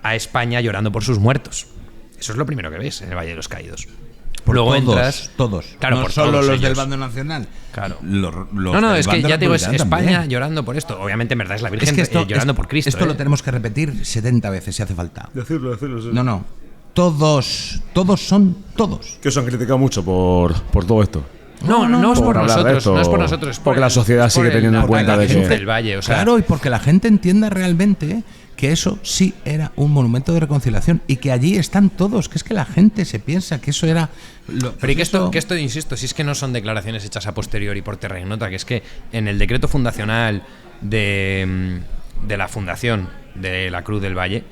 a España llorando por sus muertos. Eso es lo primero que ves en el Valle de los Caídos. Luego entras. Todos. Claro, no por solo todos los ellos. del bando nacional. Claro. Los No, del es que bando ya te digo, es republicano España también. llorando por esto. Obviamente, en verdad, es la Virgen Es que esto, llorando por Cristo. Esto lo tenemos que repetir 70 veces si hace falta. Decirlo, sí. No. Todos son todos. Que os han criticado mucho por todo esto. No es por hablar de nosotros, esto, no es por nosotros. Es por porque la sociedad es por sigue teniendo en la cuenta de gente que- del Valle, o sea, Claro, y porque la gente entienda realmente que eso sí era un monumento de reconciliación y que allí están todos, que es que la gente se piensa que eso era... Pero y que esto, insisto, si es que no son declaraciones hechas a posteriori por Terreinota, que es que en el decreto fundacional de la fundación de la Cruz del Valle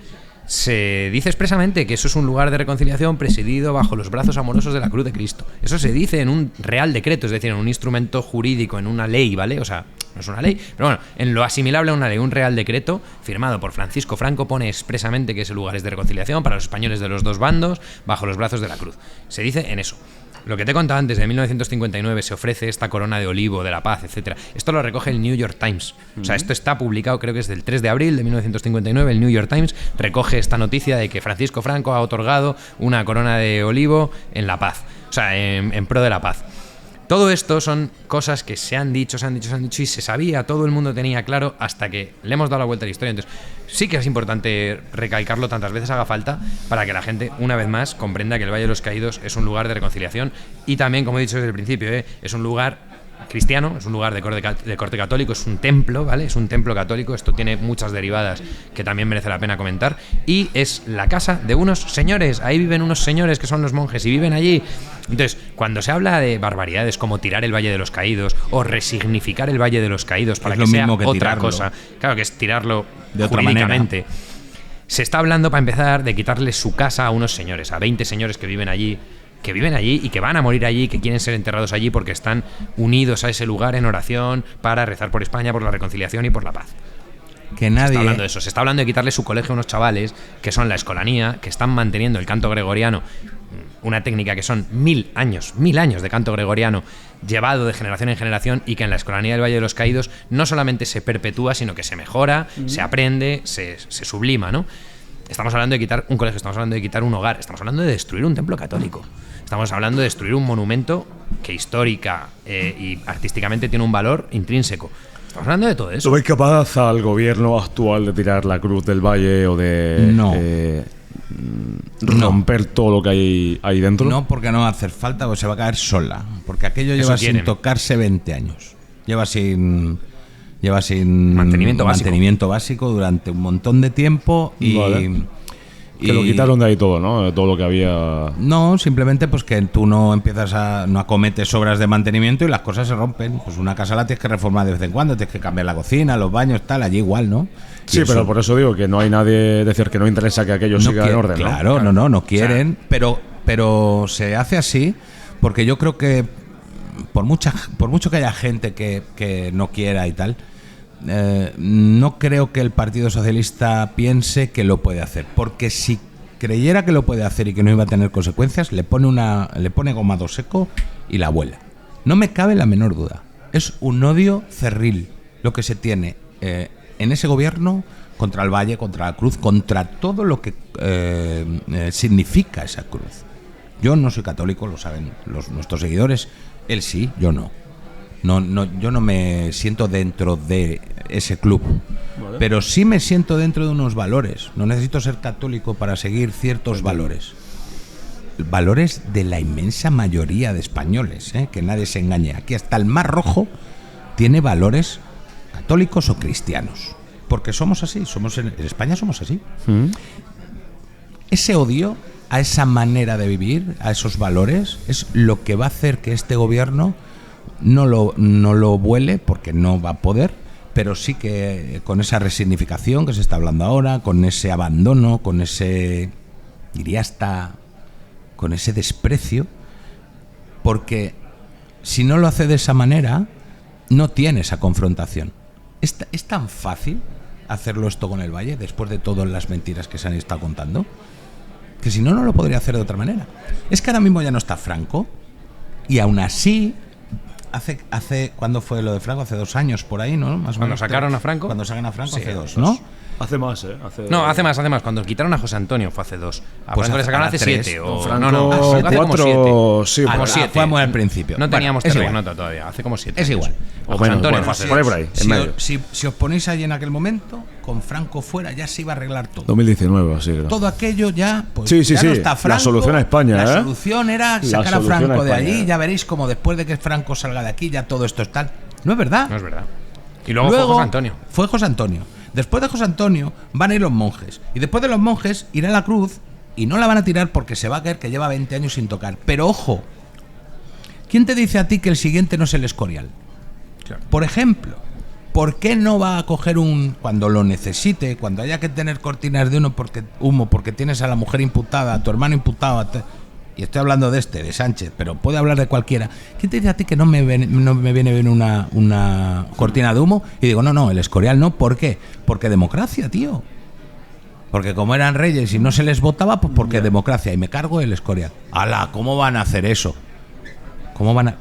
se dice expresamente que eso es un lugar de reconciliación presidido bajo los brazos amorosos de la Cruz de Cristo. Eso se dice en un real decreto, es decir, en un instrumento jurídico, en una ley, ¿vale? O sea, no es una ley, pero bueno, en lo asimilable a una ley, un real decreto firmado por Francisco Franco pone expresamente que ese lugar es de reconciliación para los españoles de los dos bandos bajo los brazos de la Cruz. Se dice en eso. Lo que te he contado antes, de 1959 se ofrece esta corona de olivo, de la paz, etcétera. Esto lo recoge el New York Times. O sea, esto está publicado, creo que es del 3 de abril de 1959. El New York Times recoge esta noticia de que Francisco Franco ha otorgado una corona de olivo en la paz. O sea, en pro de la paz. Todo esto son cosas que se han dicho y se sabía, todo el mundo tenía claro hasta que le hemos dado la vuelta a la historia. Entonces, sí que es importante recalcarlo tantas veces haga falta para que la gente, una vez más, comprenda que el Valle de los Caídos es un lugar de reconciliación y también, como he dicho desde el principio, es un lugar cristiano, es un lugar de corte católico, es un templo, ¿vale? Es un templo católico, esto tiene muchas derivadas que también merece la pena comentar, y es la casa de unos señores, ahí viven unos señores que son los monjes y viven allí. Entonces, cuando se habla de barbaridades como tirar el Valle de los Caídos o resignificar el Valle de los Caídos para Es que lo sea mismo que otra tirarlo. cosa, claro que es tirarlo De otra jurídicamente. Se está hablando, para empezar, de quitarle su casa a unos señores, a 20 señores que viven allí, que viven allí y que van a morir allí, que quieren ser enterrados allí porque están unidos a ese lugar en oración para rezar por España, por la reconciliación y por la paz. Que Se nadie... está hablando de eso, se está hablando de quitarle su colegio a unos chavales que son la escolanía, que están manteniendo el canto gregoriano, una técnica que son 1000 años de canto gregoriano llevado de generación en generación, y que en la escolanía del Valle de los Caídos no solamente se perpetúa, sino que se mejora, se aprende, se sublima, ¿no? Estamos hablando de quitar un colegio, estamos hablando de quitar un hogar, estamos hablando de destruir un templo católico, estamos hablando de destruir un monumento que histórica y artísticamente tiene un valor intrínseco. Estamos hablando de todo eso. ¿Tú ves capaz al gobierno actual de tirar la Cruz del Valle o de romper todo lo que hay ahí dentro? No, porque no va a hacer falta, porque se va a caer sola. Porque aquello lleva sin tocarse 20 años. Lleva sin mantenimiento básico durante un montón de tiempo y... Vale. Que lo quitaron de ahí todo, ¿no? Todo lo que había... No, simplemente pues que tú no acometes obras de mantenimiento y las cosas se rompen. Pues una casa la tienes que reformar de vez en cuando, tienes que cambiar la cocina, los baños, tal, allí igual, ¿no? Sí, pero por eso digo que no hay nadie decir que no interesa que aquello siga en orden, ¿no? Claro, no quieren, o sea, pero se hace así porque yo creo que por mucho que haya gente que no quiera y tal, no creo que el Partido Socialista piense que lo puede hacer, porque si creyera que lo puede hacer y que no iba a tener consecuencias, le pone gomado seco y la vuela. No me cabe la menor duda. Es un odio cerril lo que se tiene en ese gobierno contra el Valle, contra la Cruz, contra todo lo que significa esa cruz. Yo no soy católico, lo saben nuestros seguidores. Él sí, yo no. Yo no me siento dentro de ese club, ¿vale? Pero sí me siento dentro de unos valores. No necesito ser católico para seguir ciertos valores. Valores de la inmensa mayoría de españoles, que nadie se engañe. Aquí hasta el más rojo tiene valores católicos o cristianos. Porque somos así, en España somos así. Ese odio a esa manera de vivir, a esos valores, es lo que va a hacer que este gobierno no lo vuele, porque no va a poder, pero sí que con esa resignificación que se está hablando ahora, con ese abandono, con ese, diría hasta, con ese desprecio, porque si no lo hace de esa manera, no tiene esa confrontación. ¿Es tan fácil hacerlo esto con el Valle, después de todas las mentiras que se han estado contando? Que si no, no lo podría hacer de otra manera. Es que ahora mismo ya no está Franco, y aún así... Hace ¿cuándo fue lo de Franco? Hace 2 años por ahí, ¿no? Más o ¿Cuando menos, sacaron a Franco? Cuando sacan a Franco, sí, hace 2, ¿no? Hace más, ¿eh? Hace más. Cuando quitaron a José Antonio fue hace 2. A Pues Franco le sacaron hace 3. 7. Franco, Hace como 4, sí, como por ahí. 7. Fue muy al principio. No teníamos Bueno, es igual. nota todavía. Hace como 7. Es igual. A José Antonio fue hace 2. por ahí, en medio. Si os ponéis allí en aquel momento, con Franco fuera ya se iba a arreglar todo. 2019, así era. Todo aquello ya, pues Sí, ya no está Franco. La solución a España, La ¿eh? solución era La sacar a solución Franco a de España, allí. ¿eh? Ya veréis como después de que Franco salga de aquí ya todo esto es tal. No es verdad. No es verdad. Y luego fue José Antonio. Fue José Antonio. Después de José Antonio van a ir los monjes. Y después de los monjes irá la Cruz y no la van a tirar porque se va a caer, que lleva 20 años sin tocar. Pero ojo, ¿quién te dice a ti que el siguiente no es el Escorial? Claro. Por ejemplo, ¿por qué no va a coger cuando lo necesite, cuando haya que tener cortinas de humo porque tienes a la mujer imputada, a tu hermano imputado, y estoy hablando de Sánchez, pero puede hablar de cualquiera? ¿Quién te dice a ti que no me viene bien una cortina de humo? Y digo, no, el Escorial no. ¿Por qué? Porque democracia, tío. Porque como eran reyes y no se les votaba, pues porque democracia. Y me cargo el Escorial. ¡Hala! ¿Cómo van a hacer eso?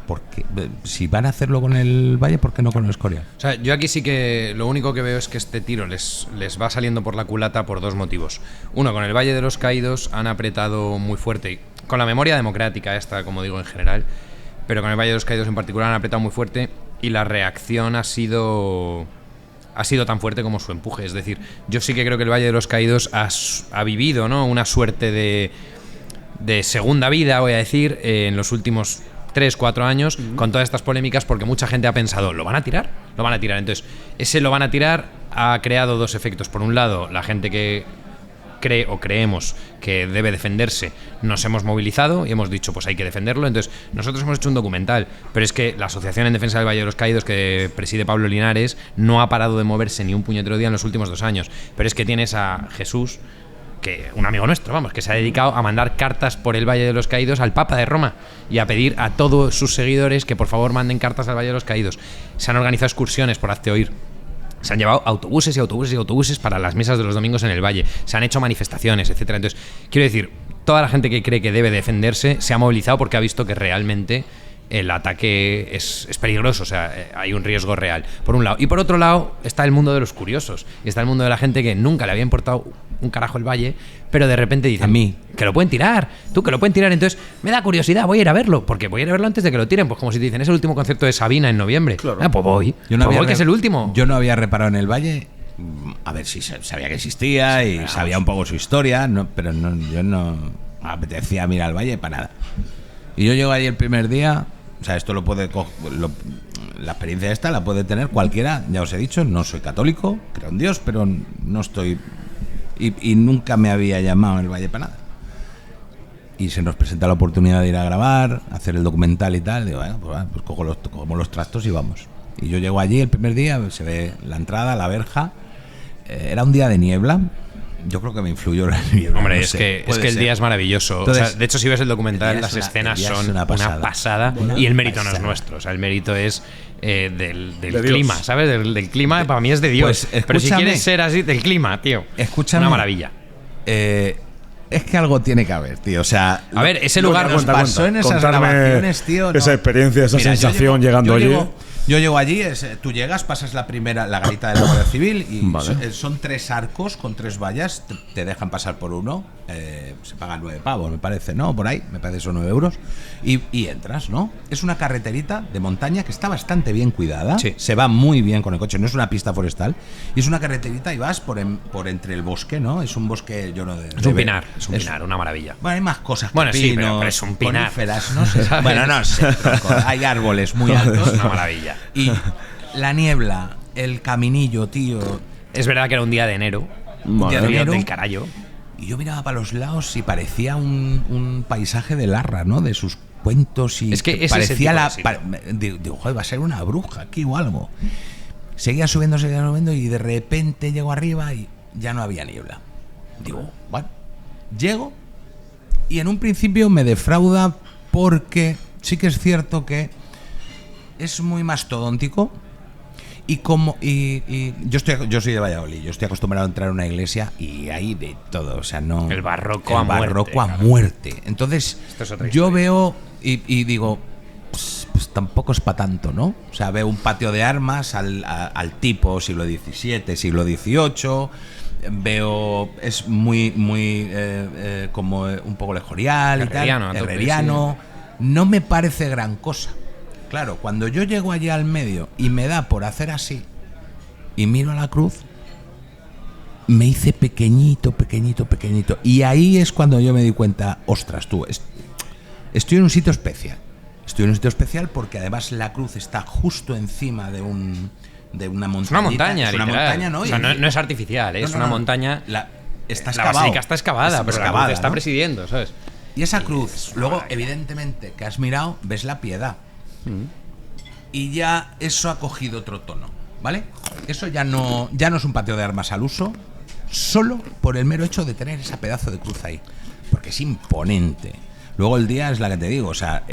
Porque si van a hacerlo con el Valle, ¿por qué no con el Escorial? O sea, yo aquí sí que lo único que veo es que este tiro les va saliendo por la culata por 2 motivos. Uno, con el Valle de los Caídos han apretado muy fuerte, con la memoria democrática esta, como digo en general, pero con el Valle de los Caídos en particular han apretado muy fuerte y la reacción ha sido tan fuerte como su empuje. Es decir, yo sí que creo que el Valle de los Caídos ha vivido, ¿no?, una suerte de segunda vida, voy a decir, en los últimos 3-4 años, con todas estas polémicas, porque mucha gente ha pensado, ¿lo van a tirar? Lo van a tirar. Entonces, ese lo van a tirar ha creado 2 efectos. Por un lado, la gente que cree o creemos que debe defenderse, nos hemos movilizado y hemos dicho, pues hay que defenderlo. Entonces, nosotros hemos hecho un documental, pero es que la Asociación en Defensa del Valle de los Caídos, que preside Pablo Linares, no ha parado de moverse ni un puñetero día en los últimos 2 años. Pero es que tienes a Jesús, que un amigo nuestro, vamos, que se ha dedicado a mandar cartas por el Valle de los Caídos al Papa de Roma y a pedir a todos sus seguidores que por favor manden cartas al Valle de los Caídos. Se han organizado excursiones por Hazte Oír. Se han llevado autobuses y autobuses y autobuses para las misas de los domingos en el Valle. Se han hecho manifestaciones, etcétera. Entonces, quiero decir, toda la gente que cree que debe defenderse se ha movilizado porque ha visto que realmente el ataque es peligroso, o sea, hay un riesgo real, por un lado. Y por otro lado está el mundo de los curiosos, y está el mundo de la gente que nunca le había importado un carajo el Valle, pero de repente dicen, a mí, que lo pueden tirar, que lo pueden tirar, entonces me da curiosidad, voy a ir a verlo, porque voy a ir a verlo antes de que lo tiren, pues como si te dicen, es el último concierto de Sabina en noviembre. Claro. Pues voy, que es el último. Yo no había reparado en el Valle, a ver si sabía que existía y sabía un poco su historia, pero yo no me apetecía mirar al Valle para nada. Y yo llego allí el primer día. O sea, esto la experiencia esta la puede tener cualquiera. Ya os he dicho, no soy católico, creo en Dios, pero no estoy... Y nunca me había llamado el Valle para nada. Y se nos presenta la oportunidad de ir a grabar, hacer el documental y tal. Digo, bueno, pues cogemos los trastos y vamos. Y yo llego allí el primer día, se ve la entrada, la verja. Era un día de niebla. Yo creo que me influyó la niebla. Hombre, no es sé, que puede el ser. día es maravilloso. Entonces, o sea, de hecho, si ves el documental, las escenas son una pasada. Y el mérito no es nuestro. O sea, el mérito es del clima, ¿sabes? Del clima, para mí es de Dios. Pues, pero si quieres ser así, del clima, tío. Escúchame. Una maravilla. Es que algo tiene que haber, tío. O sea, a ver, ese lugar nos pasó en esas grabaciones, tío. Esa experiencia, esa sensación llegando allí. Yo llego allí, tú llegas, pasas la garita de la Guardia Civil y vale. son 3 arcos con 3 vallas, te dejan pasar por uno, se pagan 9 pavos, me parece, ¿no? Por ahí, me parece son 9 euros, y entras, ¿no? Es una carreterita de montaña que está bastante bien cuidada, sí. Se va muy bien con el coche, no es una pista forestal, y es una carreterita y vas por entre el bosque, ¿no? Es un bosque lleno de... Es un pinar, una maravilla. Bueno, hay más cosas que bueno, pinos, sí, pero es un pinar. Coníferas, no sé. Bueno, no sé, hay árboles muy altos. Es una maravilla. Y la niebla, el caminillo, tío. Es verdad que era un día de enero. Un día de enero del carajo. Y yo miraba para los lados y parecía un paisaje de Larra, ¿no? De sus cuentos y... Es que parecía digo, joder, va a ser una bruja aquí o algo. Seguía subiendo y de repente llego arriba y ya no había niebla. Digo, bueno, llego y en un principio me defrauda porque sí que es cierto que es muy mastodóntico y yo soy de Valladolid, yo estoy acostumbrado a entrar a una iglesia y hay de todo, o sea, no... El barroco a muerte. Entonces, yo veo y digo, pues tampoco es para tanto, ¿no? O sea, veo un patio de armas al tipo siglo XVII, siglo XVIII... Veo, es muy como un poco lejorial y tal, herreriano. No me parece gran cosa. Claro, cuando yo llego allá al medio y me da por hacer así y miro a la cruz, me hice pequeñito. Y ahí es cuando yo me di cuenta, ostras, tú, estoy en un sitio especial. Estoy en un sitio especial porque además la cruz está justo encima de una montaña. Es una montaña, es una montaña, ¿no? O sea, no es artificial, es una montaña. Está la basílica está excavada, pero la cruz está presidiendo, ¿sabes? Y esa cruz, luego, evidentemente, que has mirado, ves la piedad. Y ya eso ha cogido otro tono, ¿vale? Eso ya no es un patio de armas al uso, solo por el mero hecho de tener ese pedazo de cruz ahí. Porque es imponente. Luego el día es la que te digo, o sea,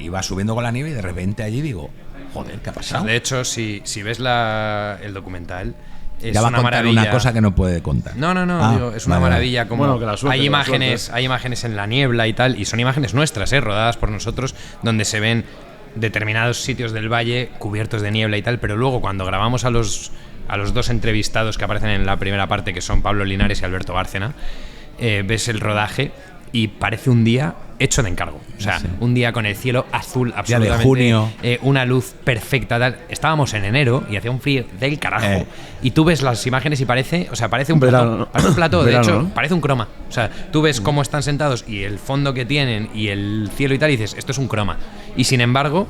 iba subiendo con la nieve y de repente allí digo, joder, ¿qué ha pasado? De hecho, si ves el documental, es ya va una a contar maravilla. una cosa que no puede contar. No, digo, es una maravilla. Como bueno, que la suerte, hay imágenes en la niebla y tal, y son imágenes nuestras, rodadas por nosotros, donde se ven determinados sitios del valle cubiertos de niebla y tal, pero luego cuando grabamos a los 2 entrevistados que aparecen en la primera parte, que son Pablo Linares y Alberto Bárcena, ves el rodaje y parece un día hecho de encargo. O sea, un día con el cielo azul absolutamente, de junio. Una luz perfecta, tal. Estábamos en enero y hacía un frío del carajo. Y tú ves las imágenes y parece un plató. Parece un plató, de hecho, ¿no? Parece un croma. O sea, tú ves cómo están sentados y el fondo que tienen y el cielo y tal, y dices, esto es un croma. Y sin embargo,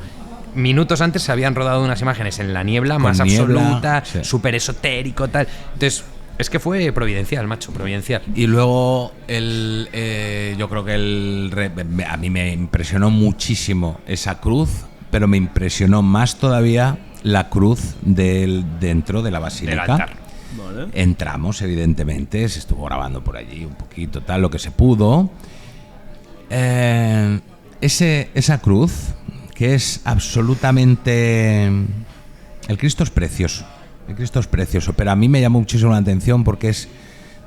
minutos antes se habían rodado unas imágenes en la niebla, con más niebla, absoluta, súper esotérico, tal. Entonces, es que fue providencial, macho, providencial. Y luego yo creo que a mí me impresionó muchísimo esa cruz, pero me impresionó más todavía la cruz dentro de la basílica. Del altar. Vale. Entramos, evidentemente, se estuvo grabando por allí un poquito, tal, lo que se pudo. Esa cruz, que es absolutamente... El Cristo es precioso. El Cristo es precioso, pero a mí me llamó muchísimo la atención porque es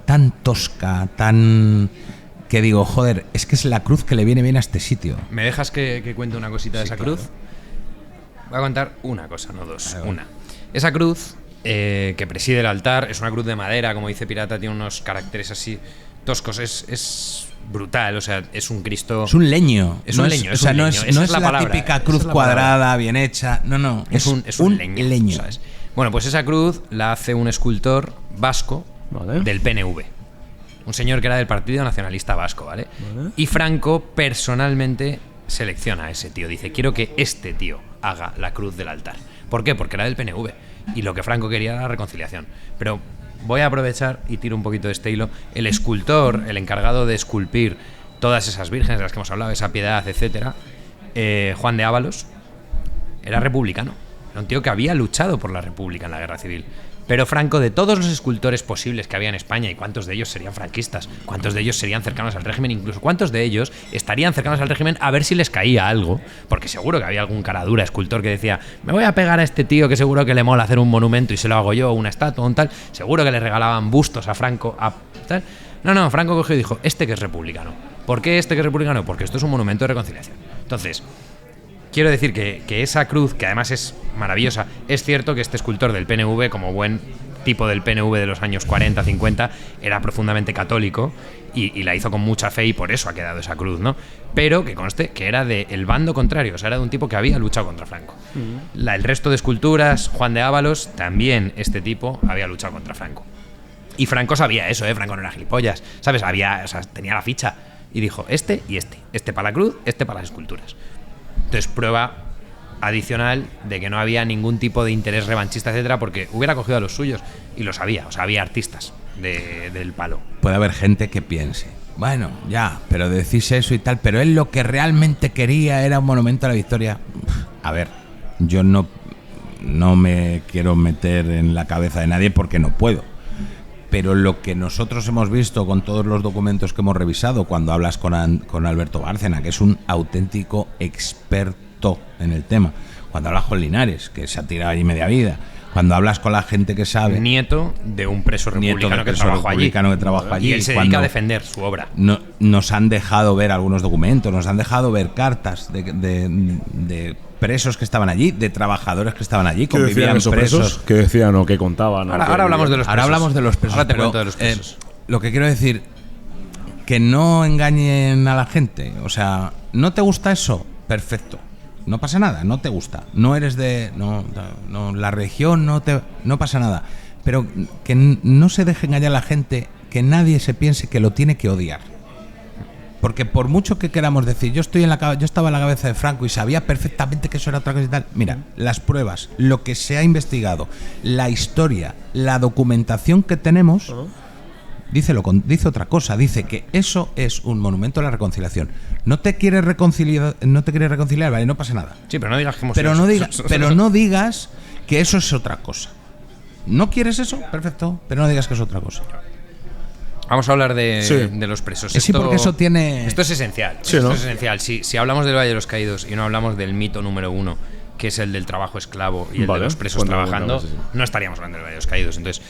tan tosca, tan... que digo, joder, es que es la cruz que le viene bien a este sitio. ¿Me dejas que cuente una cosita de esa claro. cruz? Voy a contar una cosa, no dos. Una. Esa cruz que preside el altar es una cruz de madera, como dice Pirata, tiene unos caracteres así toscos. Es brutal, o sea, es un Cristo... Es un leño. Es un leño, o sea, no es la palabra, típica cruz cuadrada, bien hecha. No. Es un leño. ¿Sabes? Bueno, pues esa cruz la hace un escultor vasco del PNV. Un señor que era del Partido Nacionalista Vasco, ¿vale? Y Franco personalmente selecciona a ese tío. Dice, quiero que este tío haga la cruz del altar. ¿Por qué? Porque era del PNV. Y lo que Franco quería era la reconciliación. Pero voy a aprovechar y tiro un poquito de este hilo. El escultor, el encargado de esculpir todas esas vírgenes de las que hemos hablado, esa piedad, etcétera, Juan de Ábalos, era republicano. Era un tío que había luchado por la República en la Guerra Civil. Pero Franco, de todos los escultores posibles que había en España, y cuántos de ellos serían franquistas, cuántos de ellos serían cercanos al régimen, incluso cuántos de ellos estarían cercanos al régimen a ver si les caía algo, porque seguro que había algún caradura escultor que decía, me voy a pegar a este tío que seguro que le mola hacer un monumento y se lo hago yo, una estatua, un tal, seguro que le regalaban bustos a Franco, tal. No, Franco cogió y dijo, este que es republicano. ¿Por qué este que es republicano? Porque esto es un monumento de reconciliación. Entonces, quiero decir que esa cruz, que además es maravillosa, es cierto que este escultor del PNV, como buen tipo del PNV de los años 40, 50, era profundamente católico y la hizo con mucha fe y por eso ha quedado esa cruz, ¿no? Pero que conste que era del bando contrario, o sea, era de un tipo que había luchado contra Franco. El resto de esculturas, Juan de Ábalos, también este tipo había luchado contra Franco. Y Franco sabía eso, Franco no era gilipollas, ¿sabes? Tenía la ficha y dijo, este y este. Este para la cruz, este para las esculturas. Entonces, prueba adicional de que no había ningún tipo de interés revanchista, etcétera, porque hubiera cogido a los suyos y los había, o sea, había artistas del palo. Puede haber gente que piense, bueno, ya, pero decís eso y tal, pero él lo que realmente quería era un monumento a la victoria. A ver, yo no me quiero meter en la cabeza de nadie porque no puedo. Pero lo que nosotros hemos visto con todos los documentos que hemos revisado, cuando hablas con Alberto Bárcena, que es un auténtico experto en el tema, cuando hablas con Linares, que se ha tirado allí media vida, cuando hablas con la gente que sabe... Nieto de un preso republicano que trabajó allí. Y él se dedica a defender su obra. Nos han dejado ver algunos documentos, nos han dejado ver cartas de presos que estaban allí, de trabajadores que estaban allí, convivían presos. ¿Qué decían o qué contaban? Ahora hablamos de los presos. Ahora hablamos de los presos. Ahora te cuento de los presos. Lo que quiero decir, que no engañen a la gente. O sea, ¿no te gusta eso? Perfecto. No pasa nada, no te gusta. No eres de... No, la región no pasa nada. Pero que no se deje engañar a la gente, que nadie se piense que lo tiene que odiar. Porque por mucho que queramos decir, yo estaba en la cabeza de Franco y sabía perfectamente que eso era otra cosa y tal. Mira, las pruebas, lo que se ha investigado, la historia, la documentación que tenemos, dice otra cosa. Dice que eso es un monumento a la reconciliación. No te quieres reconciliar, vale, no pasa nada. Sí, pero no digas que hemos pero no digas que eso es otra cosa. ¿No quieres eso? Perfecto, pero no digas que es otra cosa. Vamos a hablar de los presos. Sí, porque eso tiene... Esto es esencial. Sí, esto ¿no? es esencial. Si hablamos del Valle de los Caídos y no hablamos del mito número 1, que es el del trabajo esclavo y el de los presos trabajando, no estaríamos hablando del Valle de los Caídos. Entonces,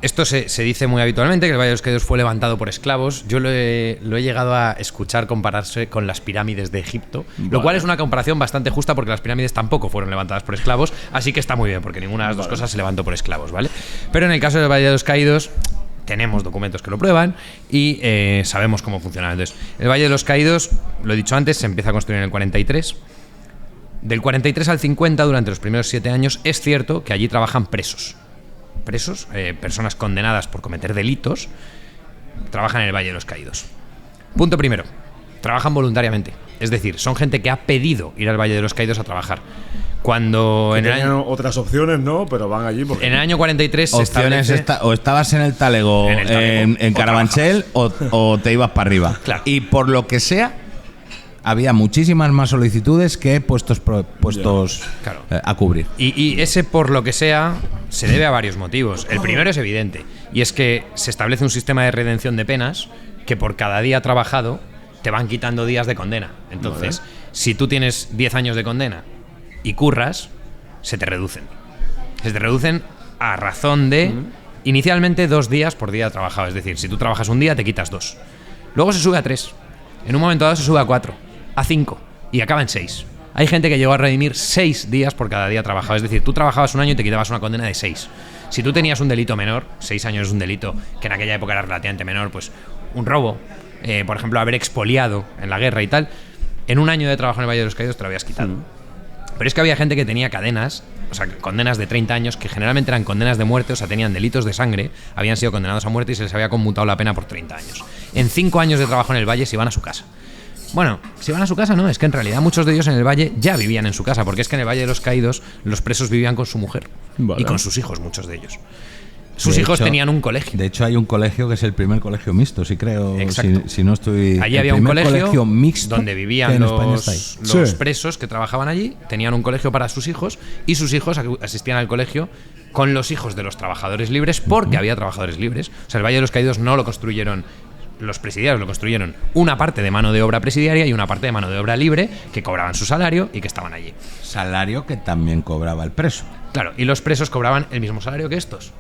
esto se dice muy habitualmente, que el Valle de los Caídos fue levantado por esclavos. Yo lo he llegado a escuchar compararse con las pirámides de Egipto, lo cual es una comparación bastante justa porque las pirámides tampoco fueron levantadas por esclavos, así que está muy bien, porque ninguna de las dos cosas se levantó por esclavos, ¿vale? Pero en el caso del Valle de los Caídos... tenemos documentos que lo prueban y sabemos cómo funciona. Entonces, el Valle de los Caídos, lo he dicho antes, se empieza a construir en el 43. Del 43 al 50, durante los primeros 7 años, es cierto que allí trabajan presos. Personas condenadas por cometer delitos, trabajan en el Valle de los Caídos. Punto primero, trabajan voluntariamente. Es decir, son gente que ha pedido ir al Valle de los Caídos a trabajar. Cuando en el año otras opciones, ¿no? Pero van allí porque... En el año 43 se opciones o estabas en el Talego, en Carabanchel o te ibas para arriba. Claro. Y por lo que sea, había muchísimas más solicitudes que puestos Claro. a cubrir. Y ese, por lo que sea, se debe a varios motivos. El primero es evidente, y es que se establece un sistema de redención de penas que por cada día trabajado te van quitando días de condena. Entonces, si tú tienes 10 años de condena y curras, se te reducen. Se te reducen a razón de inicialmente 2 días por día trabajado. Es decir, si tú trabajas un día, te quitas 2. Luego se sube a 3. En un momento dado se sube a 4, a 5 y acaba en 6. Hay gente que llegó a redimir 6 días por cada día trabajado. Es decir, tú trabajabas un año y te quitabas una condena de 6. Si tú tenías un delito menor, 6 años es un delito que en aquella época era relativamente menor, pues un robo, por ejemplo, haber expoliado en la guerra y tal, en un año de trabajo en el Valle de los Caídos te lo habías quitado. Pero es que había gente que tenía cadenas, o sea, condenas de 30 años, que generalmente eran condenas de muerte, o sea, tenían delitos de sangre, habían sido condenados a muerte y se les había conmutado la pena por 30 años. En 5 años de trabajo en el Valle se iban a su casa. Bueno, si van a su casa no, es que en realidad muchos de ellos en el Valle ya vivían en su casa, porque es que en el Valle de los Caídos los presos vivían con su mujer y con sus hijos, muchos de ellos. Sus hijos tenían un colegio. De hecho, hay un colegio que es el primer colegio mixto, sí creo. Exacto. Si no estoy. Allí había un colegio mixto donde vivían los presos que trabajaban allí, tenían un colegio para sus hijos y sus hijos asistían al colegio con los hijos de los trabajadores libres, porque había trabajadores libres. O sea, el Valle de los Caídos no lo construyeron los presidiarios, lo construyeron una parte de mano de obra presidiaria y una parte de mano de obra libre que cobraban su salario y que estaban allí. Salario que también cobraba el preso. Claro, y los presos cobraban el mismo salario que estos.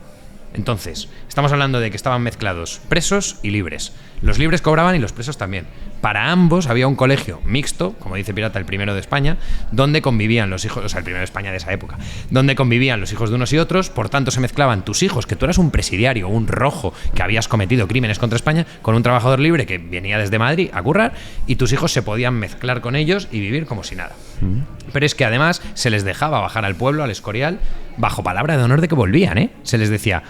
Entonces, estamos hablando de que estaban mezclados presos y libres. Los libres cobraban y los presos también. Para ambos había un colegio mixto, como dice Pirata, el primero de España, donde convivían los hijos, o sea, el primero de España de esa época, donde convivían los hijos de unos y otros, por tanto se mezclaban tus hijos, que tú eras un presidiario, un rojo, que habías cometido crímenes contra España, con un trabajador libre que venía desde Madrid a currar, y tus hijos se podían mezclar con ellos y vivir como si nada. Pero es que además se les dejaba bajar al pueblo, al Escorial, bajo palabra de honor de que volvían, ¿eh? Se les decía: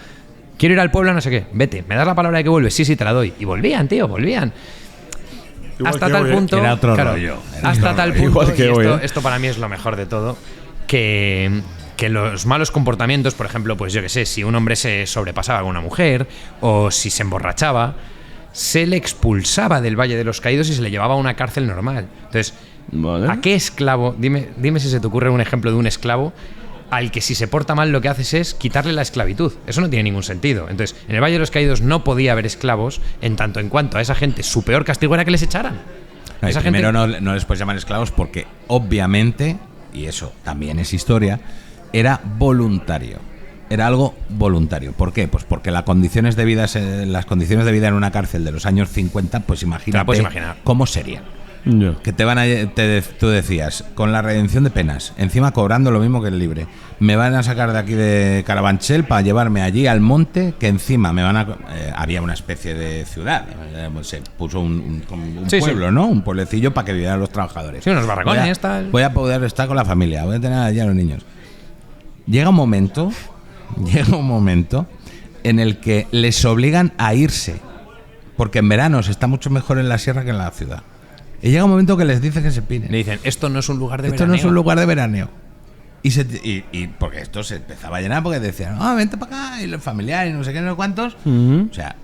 quiero ir al pueblo, no sé qué, vete, ¿me das la palabra de que vuelves? Sí, sí, te la doy. Y volvían, tío, volvían. Igual hasta que tal hoy, punto, era otro claro, rollo. hasta tal punto, Igual que y hoy, esto para mí es lo mejor de todo, que los malos comportamientos, por ejemplo, pues yo qué sé, si un hombre se sobrepasaba con una mujer o si se emborrachaba, se le expulsaba del Valle de los Caídos y se le llevaba a una cárcel normal. Entonces, Vale. ¿a qué esclavo? Dime si se te ocurre un ejemplo de un esclavo al que si se porta mal lo que haces es quitarle la esclavitud. Eso no tiene ningún sentido. Entonces, en el Valle de los Caídos no podía haber esclavos, en tanto en cuanto a esa gente su peor castigo era que les echaran. Esa Primero gente... no les puedes llamar esclavos porque obviamente, y eso también es historia, era voluntario. Era algo voluntario. ¿Por qué? Pues porque las condiciones de vida en una cárcel de los años 50, pues imagínate Te la puedes imaginar. cómo serían. Ya. Que tú decías, con la redención de penas, encima cobrando lo mismo que el libre, me van a sacar de aquí de Carabanchel para llevarme allí al monte, que encima me van a... había una especie de ciudad, se puso un Sí, pueblo, sí. ¿no? Un pueblecillo para que vivieran los trabajadores. Sí, unos barracones, tal. Voy a poder estar con la familia, voy a tener allí a los niños. Llega un momento en el que les obligan a irse, porque en verano se está mucho mejor en la sierra que en la ciudad. Y llega un momento que les dice que se pinen. Le dicen, esto no es un lugar de Esto no veraneo. es un lugar de veraneo. Y porque esto se empezaba a llenar porque decían, vente para acá, y los familiares, no sé qué, no sé cuántos. O sea,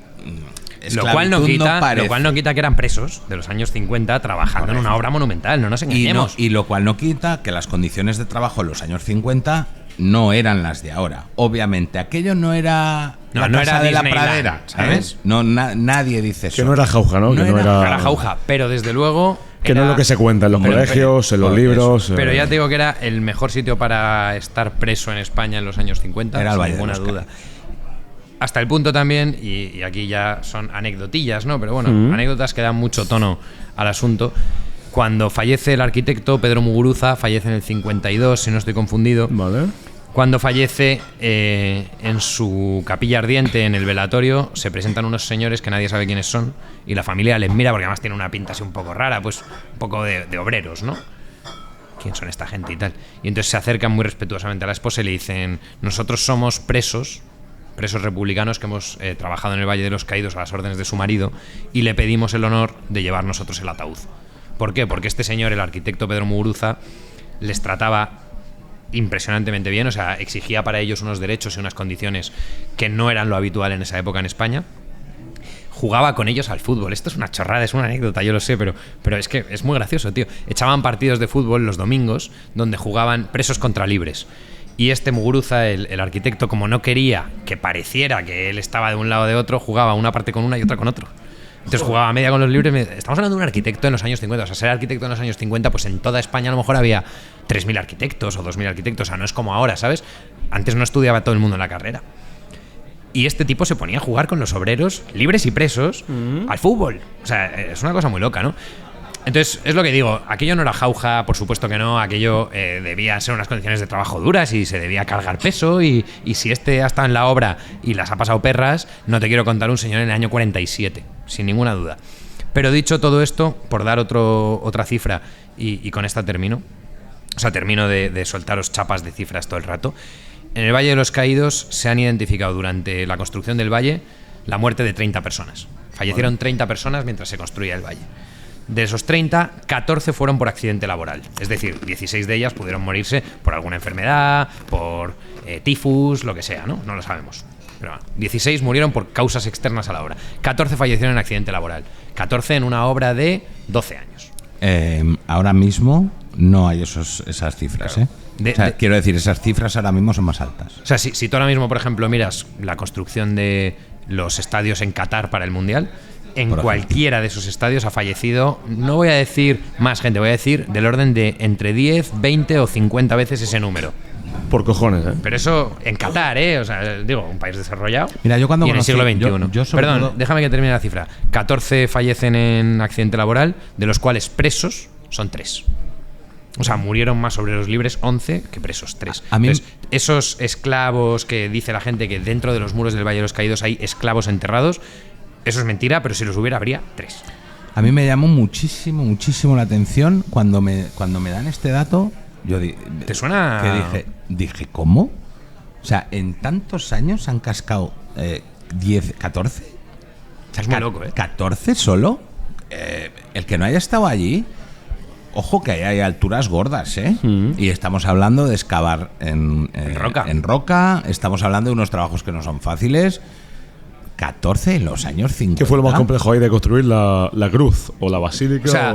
Lo cual no parece. quita que eran presos de los años 50 trabajando en una obra monumental, no nos engañemos. Y lo cual no quita que las condiciones de trabajo en los años 50 no eran las de ahora. Obviamente, aquello no era la no casa era de la Disneyland, pradera, ¿sabes? ¿sabes? No, nadie dice eso. Que no era jauja, ¿no? Que no era Era jauja, pero desde luego... Que no es lo que se cuenta en los colegios, en los libros. Pero ya te digo que era el mejor sitio para estar preso en España en los años 50, Era el sin Valle de ninguna los duda. Hasta el punto también, y aquí ya son anecdotillas, ¿no? Pero bueno, anécdotas que dan mucho tono al asunto. Cuando fallece el arquitecto Pedro Muguruza, fallece en el 52, si no estoy confundido. Vale. Cuando fallece, en su capilla ardiente, en el velatorio, se presentan unos señores que nadie sabe quiénes son y la familia les mira porque además tiene una pinta así un poco rara, pues un poco de obreros, ¿no? ¿Quién son esta gente y tal? Y entonces se acercan muy respetuosamente a la esposa y le dicen: nosotros somos presos republicanos que hemos trabajado en el Valle de los Caídos a las órdenes de su marido y le pedimos el honor de llevar nosotros el ataúd. ¿Por qué? Porque este señor, el arquitecto Pedro Muguruza, les trataba impresionantemente bien, o sea, exigía para ellos unos derechos y unas condiciones que no eran lo habitual en esa época en España. jugaba con ellos al fútbol. Esto es una chorrada, es una anécdota, yo lo sé, pero es que es muy gracioso, tío. Echaban partidos de fútbol los domingos donde jugaban presos contra libres. Y este Muguruza, el arquitecto, como no quería que pareciera que él estaba de un lado o de otro, jugaba una parte con una y otra con otro. Entonces jugaba media con los libres. Estamos hablando de un arquitecto en los años 50. O sea, ser arquitecto en los años 50, pues en toda España a lo mejor había 3.000 arquitectos o 2.000 arquitectos. O sea, no es como ahora, ¿sabes? Antes no estudiaba todo el mundo en la carrera. Y este tipo se ponía a jugar con los obreros, libres y presos, al fútbol. O sea, es una cosa muy loca, ¿no? Entonces, es lo que digo, aquello no era jauja, por supuesto que no, aquello debía ser unas condiciones de trabajo duras y se debía cargar peso y si este ha estado en la obra y las ha pasado perras, no te quiero contar un señor en el año 47, sin ninguna duda. Pero dicho todo esto, por dar otra cifra y con esta termino, o sea, termino de soltaros chapas de cifras todo el rato. En el Valle de los Caídos se han identificado durante la construcción del valle la muerte de 30 personas. Fallecieron 30 personas mientras se construía el valle. De esos 30, 14 fueron por accidente laboral. Es decir, 16 de ellas pudieron morirse por alguna enfermedad, por tifus, lo que sea, ¿no? No lo sabemos. Pero bueno, 16 murieron por causas externas a la obra. 14 fallecieron en accidente laboral. 14 en una obra de 12 años. Ahora mismo no hay esas cifras, Claro. Quiero decir, esas cifras ahora mismo son más altas. O sea, si tú ahora mismo, por ejemplo, miras la construcción de los estadios en Qatar para el Mundial, en cualquiera de esos estadios ha fallecido, no voy a decir más gente, voy a decir del orden de entre 10, 20 o 50 veces ese número. Por cojones, ¿eh? Pero eso en Qatar, O sea, digo, un país desarrollado. Mira, yo cuando y en el siglo XXI. yo sobre Perdón, todo- déjame que termine la cifra. 14 fallecen en accidente laboral, de los cuales presos son 3. O sea, murieron más obreros libres 11 que presos 3. A mí- Entonces, esos esclavos que dice la gente que dentro de los muros del Valle de los Caídos hay esclavos enterrados, eso es mentira, pero si los hubiera habría 3. A mí me llamó muchísimo la atención cuando me dan este dato. ¿Te suena? Que dije, ¿cómo? O sea, en tantos años han cascado 10, 14. O sea, Es muy loco, ¿eh? 14 solo. El que no haya estado allí, ojo que ahí hay alturas gordas, ¿eh? Y estamos hablando de excavar en roca, estamos hablando de unos trabajos que no son fáciles. 14 en los años 50. ¿Qué fue lo más complejo ahí de construir la cruz o la basílica? O sea,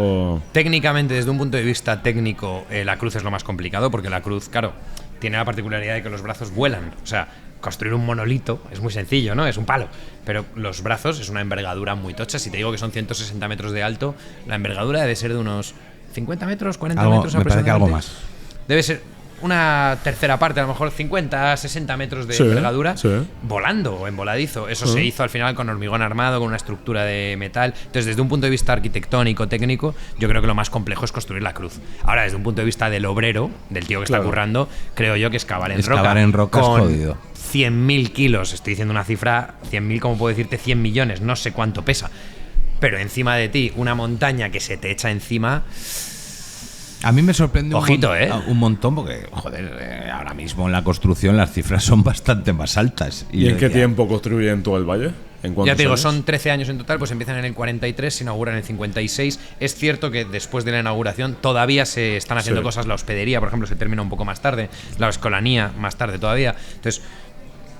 técnicamente, desde un punto de vista técnico, la cruz es lo más complicado, porque la cruz, claro, tiene la particularidad de que los brazos vuelan. O sea, construir un monolito es muy sencillo, ¿no? Es un palo. Pero los brazos es una envergadura muy tocha. Si te digo que son 160 metros de alto, la envergadura debe ser de unos 50 metros, 40 metros me parece que algo más. Debe ser una tercera parte, a lo mejor 50, 60 metros de Sí, envergadura, sí. volando o en voladizo. Eso se hizo al final con hormigón armado, con una estructura de metal. Entonces, desde un punto de vista arquitectónico, técnico, yo creo que lo más complejo es construir la cruz. Ahora, desde un punto de vista del obrero, del tío que está currando, creo yo que excavar en roca es con jodido. 100.000 kilos, estoy diciendo una cifra, 100.000, como puedo decirte, 100 millones, no sé cuánto pesa. Pero encima de ti, una montaña que se te echa encima. A mí me sorprende Ojito, un montón porque, joder, ahora mismo en la construcción las cifras son bastante más altas. ¿Y en qué tiempo construyen todo el valle? ¿En cuántos Ya te digo, años? son 13 años en total, pues empiezan en el 43, se inauguran en el 56. Es cierto que después de la inauguración todavía se están haciendo cosas, la hospedería, por ejemplo, se termina un poco más tarde, la escolanía más tarde todavía. Entonces,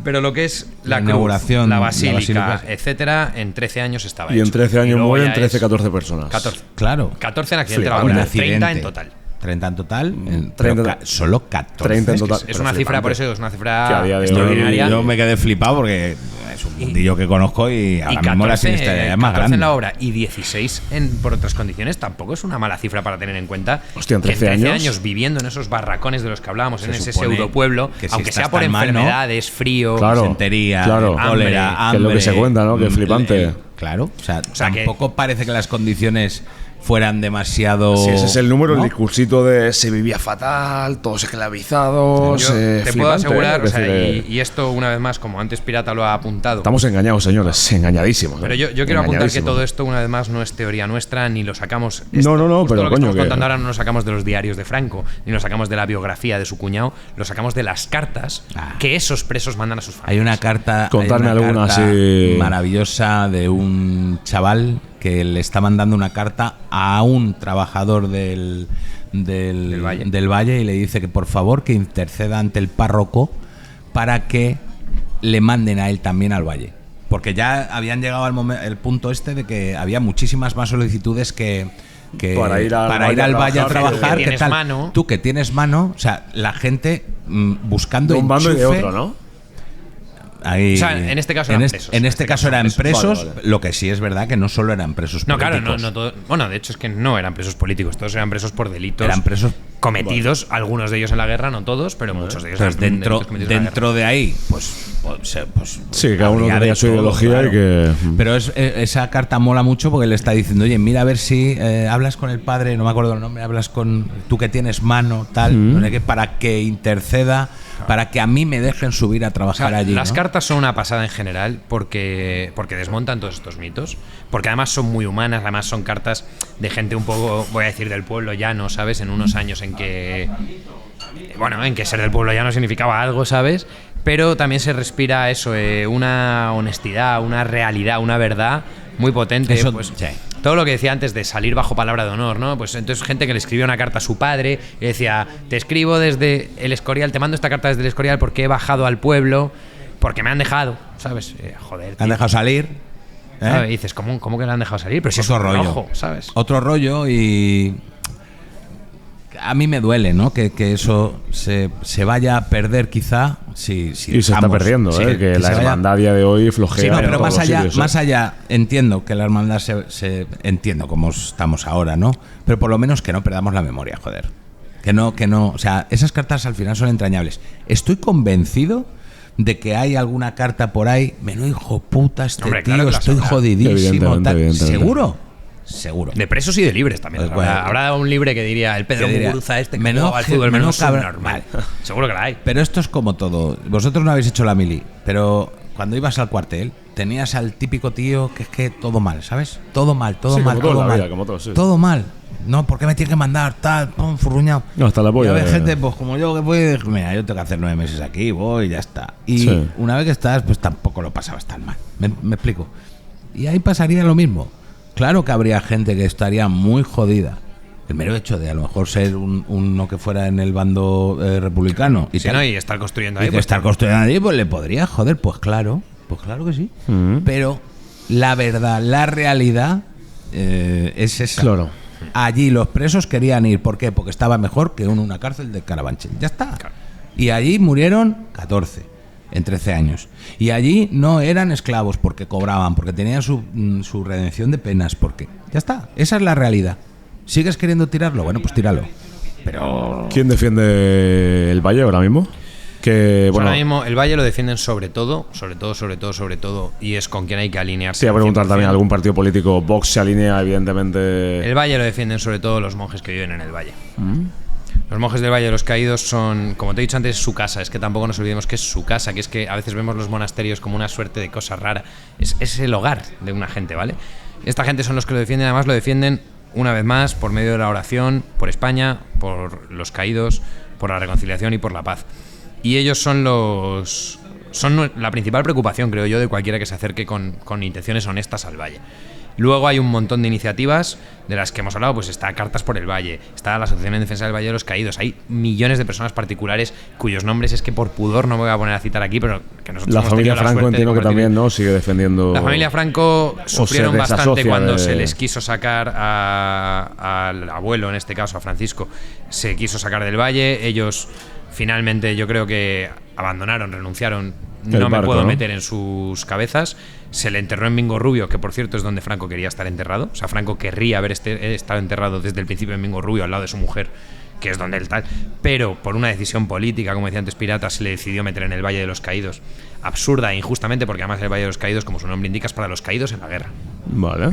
pero lo que es la cruz, inauguración, la basílica, la basílica, etcétera, en 13 años estaba Y en hecho. 13 años luego mueren ya 13, es 14 personas. 14. Claro. 14 en accidente Flipante. laboral, Un 30 en accidente. total. 30 en total, 30 solo 14. 30 en total. Es Pero una cifra, flipante. por eso es una Que a cifra día de hoy- extraordinaria. Yo me quedé flipado porque es un mundillo que conozco y ahora mismo la siniestralidad es más 14 grande. en la obra y 16 por otras condiciones tampoco es una mala cifra para tener en cuenta. Hostia, en que 13 años viviendo en esos barracones de los que hablábamos, en ese supone pseudopueblo, que si aunque estás sea por tan mal, ¿no? enfermedades, frío, Claro. Disentería, Claro. cólera, Hambre, hambre. que es lo que se cuenta, ¿no? Que flipante. Claro, o sea, sea, que- tampoco parece que las condiciones fueran demasiado. Si ese es el número, ¿no? el discursito de se vivía fatal, todos esclavizados. Yo te puedo flipante, asegurar, ¿eh? o Es sea, decir, y esto una vez más, como antes Pirata lo ha apuntado. estamos engañados, señores, engañadísimos. Pero ¿eh? yo quiero apuntar que Engañadísimos. todo esto, una vez más, no es teoría nuestra, ni lo sacamos. No, justo pero lo que coño, estamos que- contando ahora no lo sacamos de los diarios de Franco, ni lo sacamos de la biografía de su cuñado, lo sacamos de las cartas que esos presos mandan a sus familias. Hay una carta, Contarme hay una alguna carta así. maravillosa de un chaval que le está mandando una carta a un trabajador del valle y le dice que por favor que interceda ante el párroco para que le manden a él también al valle. Porque ya habían llegado el punto este de que había muchísimas más solicitudes que para ir al valle a trabajar. Que tienes mano. Tú que tienes mano, o sea, la gente buscando de un bando y de enchufe, otro, ¿no? Ahí, O sea, en este caso eran presos. En este caso eran presos, Vale. lo que sí es verdad que no solo eran presos No, políticos. claro, no todo. Bueno, de hecho es que no eran presos políticos, todos eran presos por delitos Eran presos cometidos, algunos de ellos en la guerra, no todos, pero muchos de ellos Entonces, eran delitos cometidos en la guerra. dentro de ahí, pues Sí, cada uno habría tenía de su todo, ideología claro. y que. Pero esa carta mola mucho porque le está diciendo, oye, mira a ver si hablas con el padre, no me acuerdo el nombre, hablas con tú que tienes mano, tal, no sé qué, para que interceda, para que a mí me dejen subir a O trabajar sea, allí. las ¿no? cartas son una pasada en general porque desmontan todos estos mitos, porque además son muy humanas, además son cartas de gente un poco, voy a decir, del pueblo llano, ¿sabes? En unos años en que, bueno, en que ser del pueblo llano significaba algo, ¿sabes? Pero también se respira eso, una honestidad, una realidad, una verdad muy potente. Eso, pues, sí. todo lo que decía antes de salir bajo palabra de honor, ¿no? Pues entonces gente que le escribió una carta a su padre y decía, te escribo desde el Escorial, te mando esta carta desde el Escorial porque he bajado al pueblo, porque me han dejado, ¿sabes? Joder, ¿Te han dejado salir? ¿sabes? Y dices, ¿cómo que le han dejado salir? Pero si es Otro un rollo. rojo, ¿sabes? Otro rollo y a mí me duele, ¿no? Que eso se vaya a perder quizá si Y se está dejamos- perdiendo, sí, que se la vaya- hermandad a día de hoy flojea. Sí, no, en pero todos más los allá, sitios, más allá, entiendo que la hermandad entiendo cómo estamos ahora, ¿no? Pero por lo menos que no perdamos la memoria, joder. Que no, o sea, esas cartas al final son entrañables. Estoy convencido de que hay alguna carta por ahí, menudo hijo puta este Hombre, tío, claro que las estoy habrá. jodidísimo, Evidentemente, tal. evidentemente. Seguro. De presos y de libres también. Pues bueno. Habrá un libre que diría el Pedro Que diría, Muguruza este que menudo jugaba al ge- fútbol, menudo menos cabra- normal. Vale. Seguro que la hay. Pero esto es como todo. Vosotros no habéis hecho la mili, pero cuando ibas al cuartel tenías al típico tío que es que todo mal, ¿sabes? Todo mal, todo Sí, mal, como todo en todo la mal. vida, como todo, sí. Todo mal. No, ¿por qué me tienes que mandar tal, pum, furruñado? No, hasta la polla, Y a ver, eh. gente, pues como yo que voy, mira, yo tengo que hacer 9 meses aquí, voy y ya está. Y Sí. una vez que estás, pues tampoco lo pasabas tan mal. ¿Me explico? Y ahí pasaría lo mismo. Claro que habría gente que estaría muy jodida. El mero hecho de a lo mejor ser uno que fuera en el bando republicano y Sí, tal, ¿no? Y estar construyendo y ahí. que Pues, estar construyendo allí, pues le podría joder, pues claro que sí. Pero la verdad, la realidad es esa. Claro. Allí los presos querían ir, ¿por qué? Porque estaba mejor que en una cárcel de Carabanchel. Ya está. Y allí murieron 14 en 13 años. Y allí no eran esclavos porque cobraban, porque tenían su redención de penas, porque ya está. Esa es la realidad. ¿Sigues queriendo tirarlo? Bueno, pues tíralo. Pero ¿Quién defiende el Valle ahora mismo? Que, pues bueno, ahora mismo el Valle lo defienden sobre todo, y es con quien hay que alinearse. te iba a preguntar 100%. también, ¿algún partido político? Vox se alinea, evidentemente. El Valle lo defienden sobre todo los monjes que viven en el Valle. Los monjes del Valle de los Caídos son, como te he dicho antes, su casa. Es que tampoco nos olvidemos que es su casa, que es que a veces vemos los monasterios como una suerte de cosa rara. Es el hogar de una gente, ¿vale? Esta gente son los que lo defienden, además lo defienden una vez más por medio de la oración, por España, por los caídos, por la reconciliación y por la paz. Y ellos son la principal preocupación, creo yo, de cualquiera que se acerque con intenciones honestas al Valle. Luego hay un montón de iniciativas de las que hemos hablado, pues está Cartas por el Valle, está la Asociación en Defensa del Valle de los Caídos, hay millones de personas particulares cuyos nombres es que por pudor no me voy a poner a citar aquí, pero que nosotros La hemos familia tenido la Franco suerte de entiendo que compartir. también, ¿no? Sigue defendiendo. La familia Franco sufrieron se bastante desasocia cuando de- se les quiso sacar al abuelo, en este caso a Francisco, se quiso sacar del Valle. Ellos finalmente yo creo que abandonaron, renunciaron. El No me barco, puedo ¿no? meter en sus cabezas. Se le enterró en Mingo Rubio, que por cierto es donde Franco quería estar enterrado. O sea, Franco querría haber estado enterrado desde el principio en Mingo Rubio, al lado de su mujer, que es donde él tal. Pero por una decisión política, como decía antes Pirata, se le decidió meter en el Valle de los Caídos. Absurda e injustamente, porque además el Valle de los Caídos, como su nombre indica, es para los caídos en la guerra. Vale.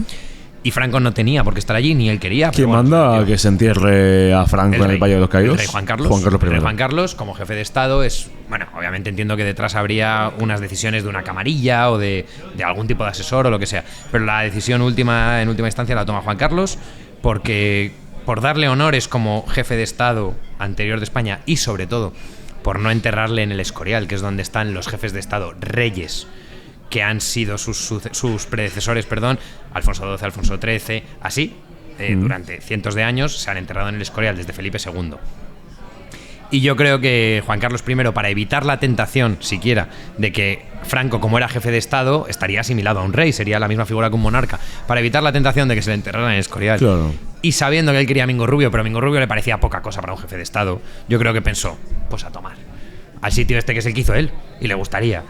Y Franco no tenía por qué estar allí, ni él quería. ¿Quién pero bueno, manda tío, que se entierre a Franco en el rey, Valle de los Caídos? El rey Juan Carlos. Juan Carlos El rey I. Juan Carlos, como jefe de Estado, es. Bueno, obviamente entiendo que detrás habría unas decisiones de una camarilla o de algún tipo de asesor o lo que sea. Pero la decisión última, en última instancia, la toma Juan Carlos, porque por darle honores como jefe de Estado anterior de España y, sobre todo, por no enterrarle en el Escorial, que es donde están los jefes de Estado reyes que han sido sus predecesores, Alfonso XII, Alfonso XIII, así, durante cientos de años, se han enterrado en el Escorial desde Felipe II. Y yo creo que Juan Carlos I, para evitar la tentación siquiera de que Franco, como era jefe de Estado, estaría asimilado a un rey, sería la misma figura que un monarca, para evitar la tentación de que se le enterraran en el Escorial, Claro. y sabiendo que él quería a Mingo Rubio, pero a Mingo Rubio le parecía poca cosa para un jefe de Estado, yo creo que pensó, pues a tomar, al sitio este que es el que hizo él, y le gustaría.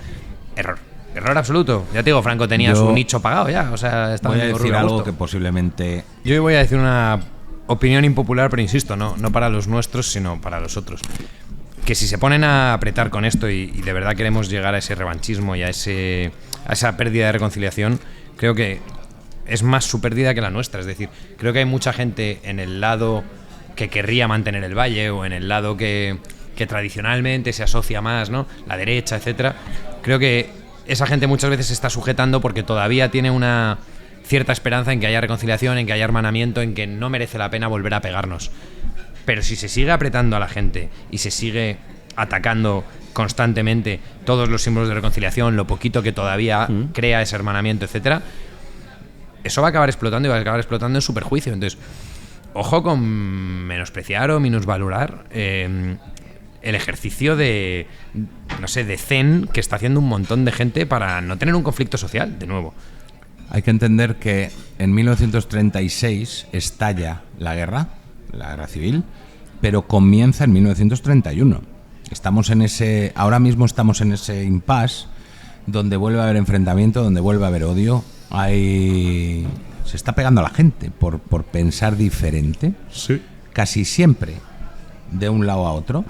Error absoluto. Ya te digo, Franco tenía su nicho pagado ya, o sea, estaba Voy a Mingo decir Rubio a algo gusto. que posiblemente... Yo voy a decir una opinión impopular, pero insisto, no para los nuestros, sino para los otros. Que si se ponen a apretar con esto y de verdad queremos llegar a ese revanchismo y a esa pérdida de reconciliación, creo que es más su pérdida que la nuestra. Es decir, creo que hay mucha gente en el lado que querría mantener el valle o en el lado que tradicionalmente se asocia más, ¿no? La derecha, etcétera. Creo que esa gente muchas veces se está sujetando porque todavía tiene una cierta esperanza en que haya reconciliación, en que haya hermanamiento, en que no merece la pena volver a pegarnos. Pero si se sigue apretando a la gente y se sigue atacando constantemente todos los símbolos de reconciliación, lo poquito que todavía crea ese hermanamiento, etcétera, eso va a acabar explotando y va a acabar explotando en su perjuicio. Entonces, ojo con menospreciar o minusvalorar el ejercicio de, no sé, de zen que está haciendo un montón de gente para no tener un conflicto social, de nuevo. Hay que entender que en 1936 estalla la guerra civil, pero comienza en 1931. Ahora mismo estamos en ese impasse donde vuelve a haber enfrentamiento, donde vuelve a haber odio. Se está pegando a la gente por pensar diferente. Sí. Casi siempre de un lado a otro,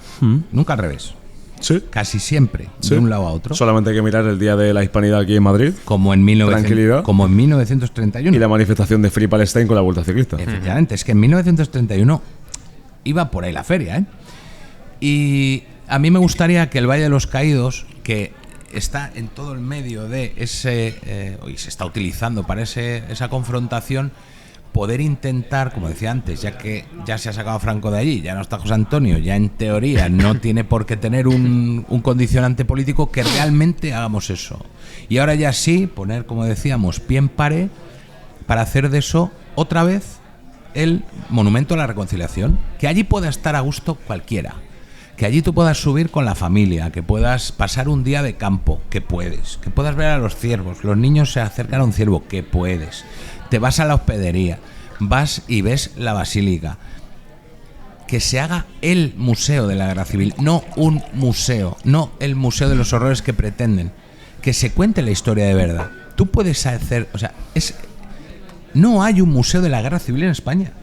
nunca al revés. Sí. Casi siempre Sí. de un lado a otro. Solamente hay que mirar el Día de la Hispanidad aquí en Madrid Como en Tranquilidad. 1931. y la manifestación de Free Palestine con la Vuelta Ciclista. Efectivamente, es que en 1931 iba por ahí la feria, ¿eh? Y a mí me gustaría que el Valle de los Caídos, que está en todo el medio de ese, y se está utilizando para esa confrontación, poder intentar, como decía antes, ya que ya se ha sacado a Franco de allí, ya no está José Antonio, ya en teoría no tiene por qué tener un condicionante político, que realmente hagamos eso. Y ahora ya sí, poner, como decíamos, pie en pared para hacer de eso otra vez el monumento a la reconciliación, que allí pueda estar a gusto cualquiera, que allí tú puedas subir con la familia, que puedas pasar un día de campo, que puedas ver a los ciervos, los niños se acercan a un ciervo, que puedes, te vas a la hospedería, vas y ves la basílica, que se haga el museo de la guerra civil, no un museo, no el museo de los horrores que pretenden, que se cuente la historia de verdad. Tú puedes hacer, o sea, no hay un museo de la guerra civil en España.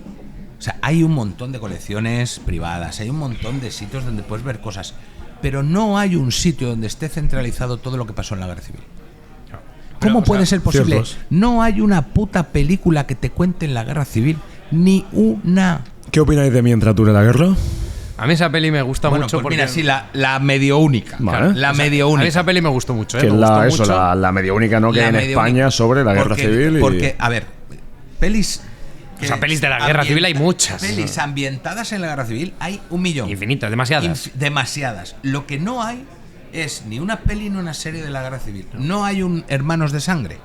O sea, hay un montón de colecciones privadas, hay un montón de sitios donde puedes ver cosas, pero no hay un sitio donde esté centralizado todo lo que pasó en la guerra civil. ¿Cómo puede ser posible? ciertos. No hay una puta película que te cuente en la guerra civil, ni una. ¿Qué opináis de Mientras dure la guerra? A mí esa peli me gusta Bueno, mucho pues porque... mira, sí, la medio única. Vale. La O sea, medio A mí única. esa peli me gustó mucho, Que me es gustó mucho. la medio única, ¿no? Que La hay en medio España única. sobre la guerra civil. Porque, a ver, pelis... O sea, pelis de la guerra civil hay muchas. Pelis ambientadas en la guerra civil hay 1 millón. Infinitas, demasiadas. Demasiadas. Lo que no hay es ni una peli ni una serie de la guerra civil. No hay un Hermanos de Sangre.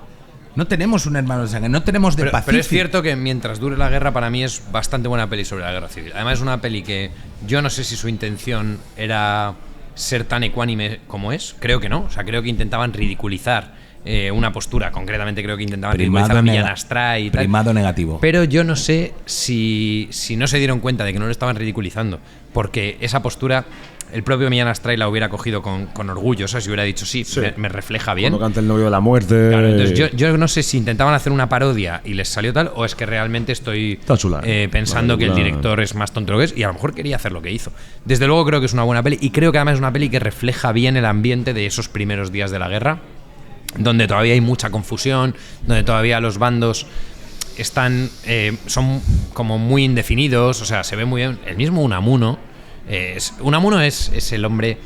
No tenemos un Hermanos de Sangre. No tenemos de Pacífico. Pero es cierto que Mientras dure la guerra para mí es bastante buena peli sobre la guerra civil. Además es una peli que yo no sé si su intención era ser tan ecuánime como es. Creo que no. O sea, creo que intentaban ridiculizar una postura. Concretamente creo que intentaban ridiculizar a Millán Astray y tal. Primado negativo. Pero yo no sé si no se dieron cuenta de que no lo estaban ridiculizando. Porque esa postura... El propio Millán Astray la hubiera cogido con orgullo, o sea, si hubiera dicho sí. Me refleja bien. Cuando canta El novio de la muerte. Claro, entonces yo no sé si intentaban hacer una parodia y les salió tal, o es que realmente estoy Está chula, pensando que el director es más tonto de lo que es, y a lo mejor quería hacer lo que hizo. Desde luego creo que es una buena peli, y creo que además es una peli que refleja bien el ambiente de esos primeros días de la guerra, donde todavía hay mucha confusión, donde todavía los bandos son como muy indefinidos, o sea, se ve muy bien. El mismo Unamuno. Unamuno es el hombre.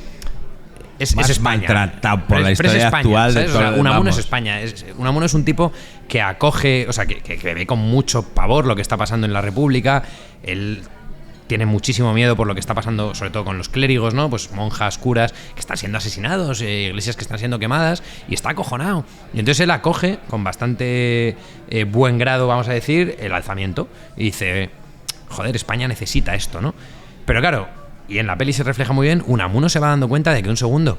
Es Más España. maltratado por la Pero es historia España, actual de ¿sabes? O sea, todo, Unamuno vamos. es España. Unamuno es un tipo que acoge, o sea, que ve con mucho pavor lo que está pasando en la República. Él tiene muchísimo miedo por lo que está pasando, sobre todo con los clérigos, ¿no? Pues monjas, curas que están siendo asesinados, iglesias que están siendo quemadas, y está acojonado. Y entonces él acoge con bastante buen grado, vamos a decir, el alzamiento. Y dice, joder, España necesita esto, ¿no? Pero claro, y en la peli se refleja muy bien, Unamuno se va dando cuenta de que un segundo,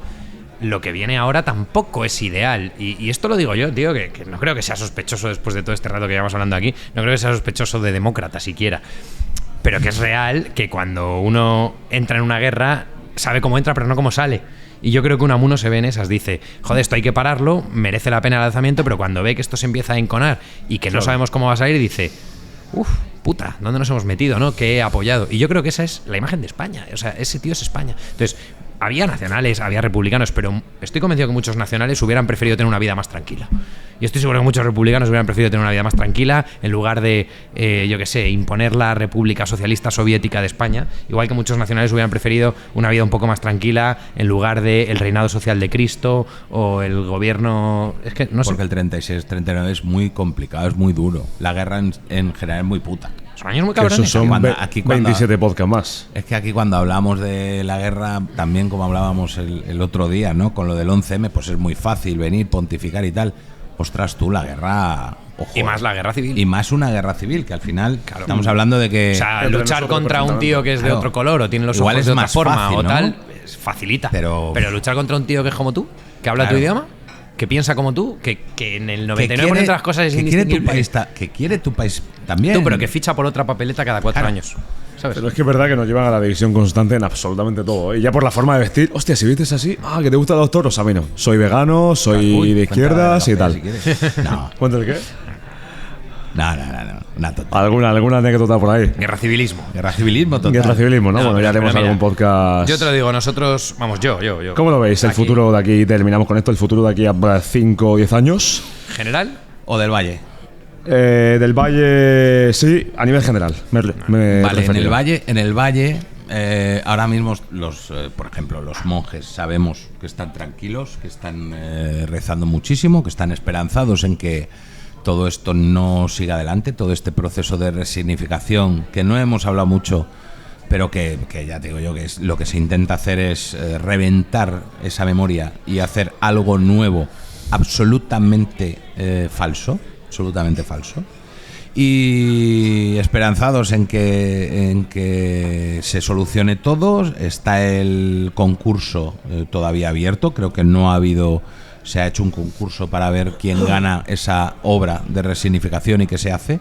lo que viene ahora tampoco es ideal. Y esto lo digo yo, tío, que no creo que sea sospechoso después de todo este rato que llevamos hablando aquí, no creo que sea sospechoso de demócrata siquiera. Pero que es real que cuando uno entra en una guerra, sabe cómo entra pero no cómo sale. Y yo creo que Unamuno se ve en esas, dice, joder, esto hay que pararlo, merece la pena el lanzamiento, pero cuando ve que esto se empieza a enconar y que no sabemos cómo va a salir, dice, uff, puta, ¿dónde nos hemos metido, no? ¿Qué he apoyado? Y yo creo que esa es la imagen de España, o sea, ese tío es España. Entonces, había nacionales, había republicanos, pero estoy convencido que muchos nacionales hubieran preferido tener una vida más tranquila. Y estoy seguro que muchos republicanos hubieran preferido tener una vida más tranquila en lugar de, yo qué sé, imponer la República Socialista Soviética de España. Igual que muchos nacionales hubieran preferido una vida un poco más tranquila en lugar de el reinado social de Cristo o el gobierno... Es que no sé. Porque el 36-39 es muy complicado, es muy duro. La guerra en general es muy puta. Son años muy Que cabrones. esos son Aquí 27 podcasts más. Es que aquí cuando hablamos de la guerra, también como hablábamos el otro día, ¿no? Con lo del 11M, pues es muy fácil venir, pontificar y tal. Ostras, tú, la guerra... Ojo, Y más la guerra civil. Y más una guerra civil, que al final estamos hablando de que... O sea, Entre luchar nosotros contra un tío que es de Claro. otro color o tiene los Igual ojos es de otra más forma fácil, o ¿no? tal, facilita. Pero luchar contra un tío que es como tú, que habla Claro. tu idioma, que piensa como tú, que en el 99% que quiere- de las cosas es que quiere tu indistinguible. país, que quiere tu país también. Tú, pero que ficha por otra papeleta cada 4 Claro. años. ¿Sabes? Pero es que es verdad que nos llevan a la división constante en absolutamente todo, ¿eh? Y ya por la forma de vestir, hostia, si vistes así, que te gustan los toros, a mí no. Soy vegano, soy Uy, de izquierdas y cuéntame tal. de la fe, si quieres. No, ¿Cuéntale qué? no. Una tontería. ¿Alguna anécdota por ahí? Guerra civilismo. Guerra civilismo total. Guerra civilismo, ¿no? No, Bueno, ya pero haremos mira, algún podcast. Yo te lo digo, nosotros, vamos, yo. ¿Cómo lo veis? El Aquí. futuro de aquí, terminamos con esto, el futuro de aquí a 5 o 10 años. General, O del Valle. Del Valle, sí, a nivel general. Me Vale, refería. en el Valle, ahora mismo por ejemplo, los monjes sabemos que están tranquilos, que están rezando muchísimo, que están esperanzados en que todo esto no siga adelante, todo este proceso de resignificación, que no hemos hablado mucho, pero que ya te digo yo que es, lo que se intenta hacer es reventar esa memoria y hacer algo nuevo, absolutamente falso. Y esperanzados en que se solucione todo. Está el concurso todavía abierto. Creo que se ha hecho un concurso para ver quién gana esa obra de resignificación y qué se hace.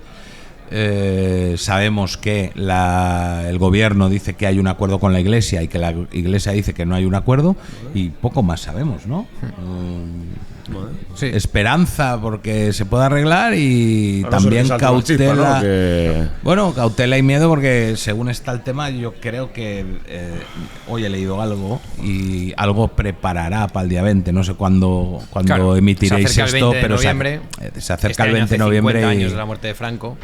Sabemos que el gobierno dice que hay un acuerdo con la Iglesia y que la Iglesia dice que no hay un acuerdo, y poco más sabemos, ¿no? sí. Esperanza porque se puede arreglar y A no ser también que salte una chispa, cautela. ¿no? Que- Bueno, cautela y miedo porque según está el tema, yo creo que hoy he leído algo y algo preparará para el día 20. No sé cuándo Claro, emitiréis se acerca el esto, 20 de pero noviembre. se acerca Este el año 20 de hace noviembre 50 y años de la muerte de Franco.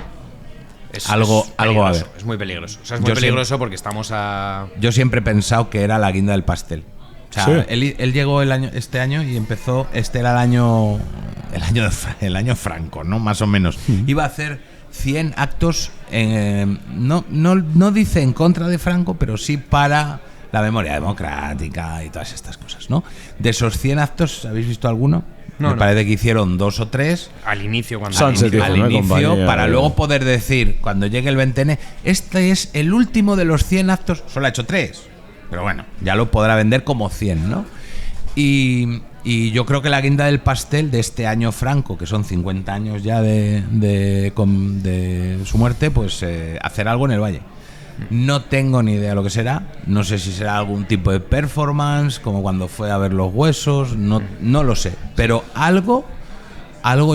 Algo va a peligroso, haber. Es muy peligroso. O sea, es muy Yo peligroso porque estamos a... yo siempre he pensado que era la guinda del pastel. O sea, Sí. él llegó este año y empezó. Este era el año Franco, ¿no? Más o menos. Iba a hacer 100 actos, no dice en contra de Franco, pero sí para la memoria democrática y todas estas cosas, ¿no? De esos 100 actos, ¿habéis visto alguno? No, Me no. parece que hicieron 2 o 3 Al inicio, cuando... Sánchez dijo, al ¿no? inicio, Compañía, para luego poder decir, cuando llegue el 20N, este es el último de los 100 actos. Solo ha hecho 3, pero bueno, ya lo podrá vender como 100, ¿no? Y yo creo que la guinda del pastel de este año Franco, que son 50 años ya de su muerte, pues hacer algo en el Valle. No tengo ni idea lo que será. No sé si será algún tipo de performance, como cuando fue a ver los huesos. No lo sé. Pero algo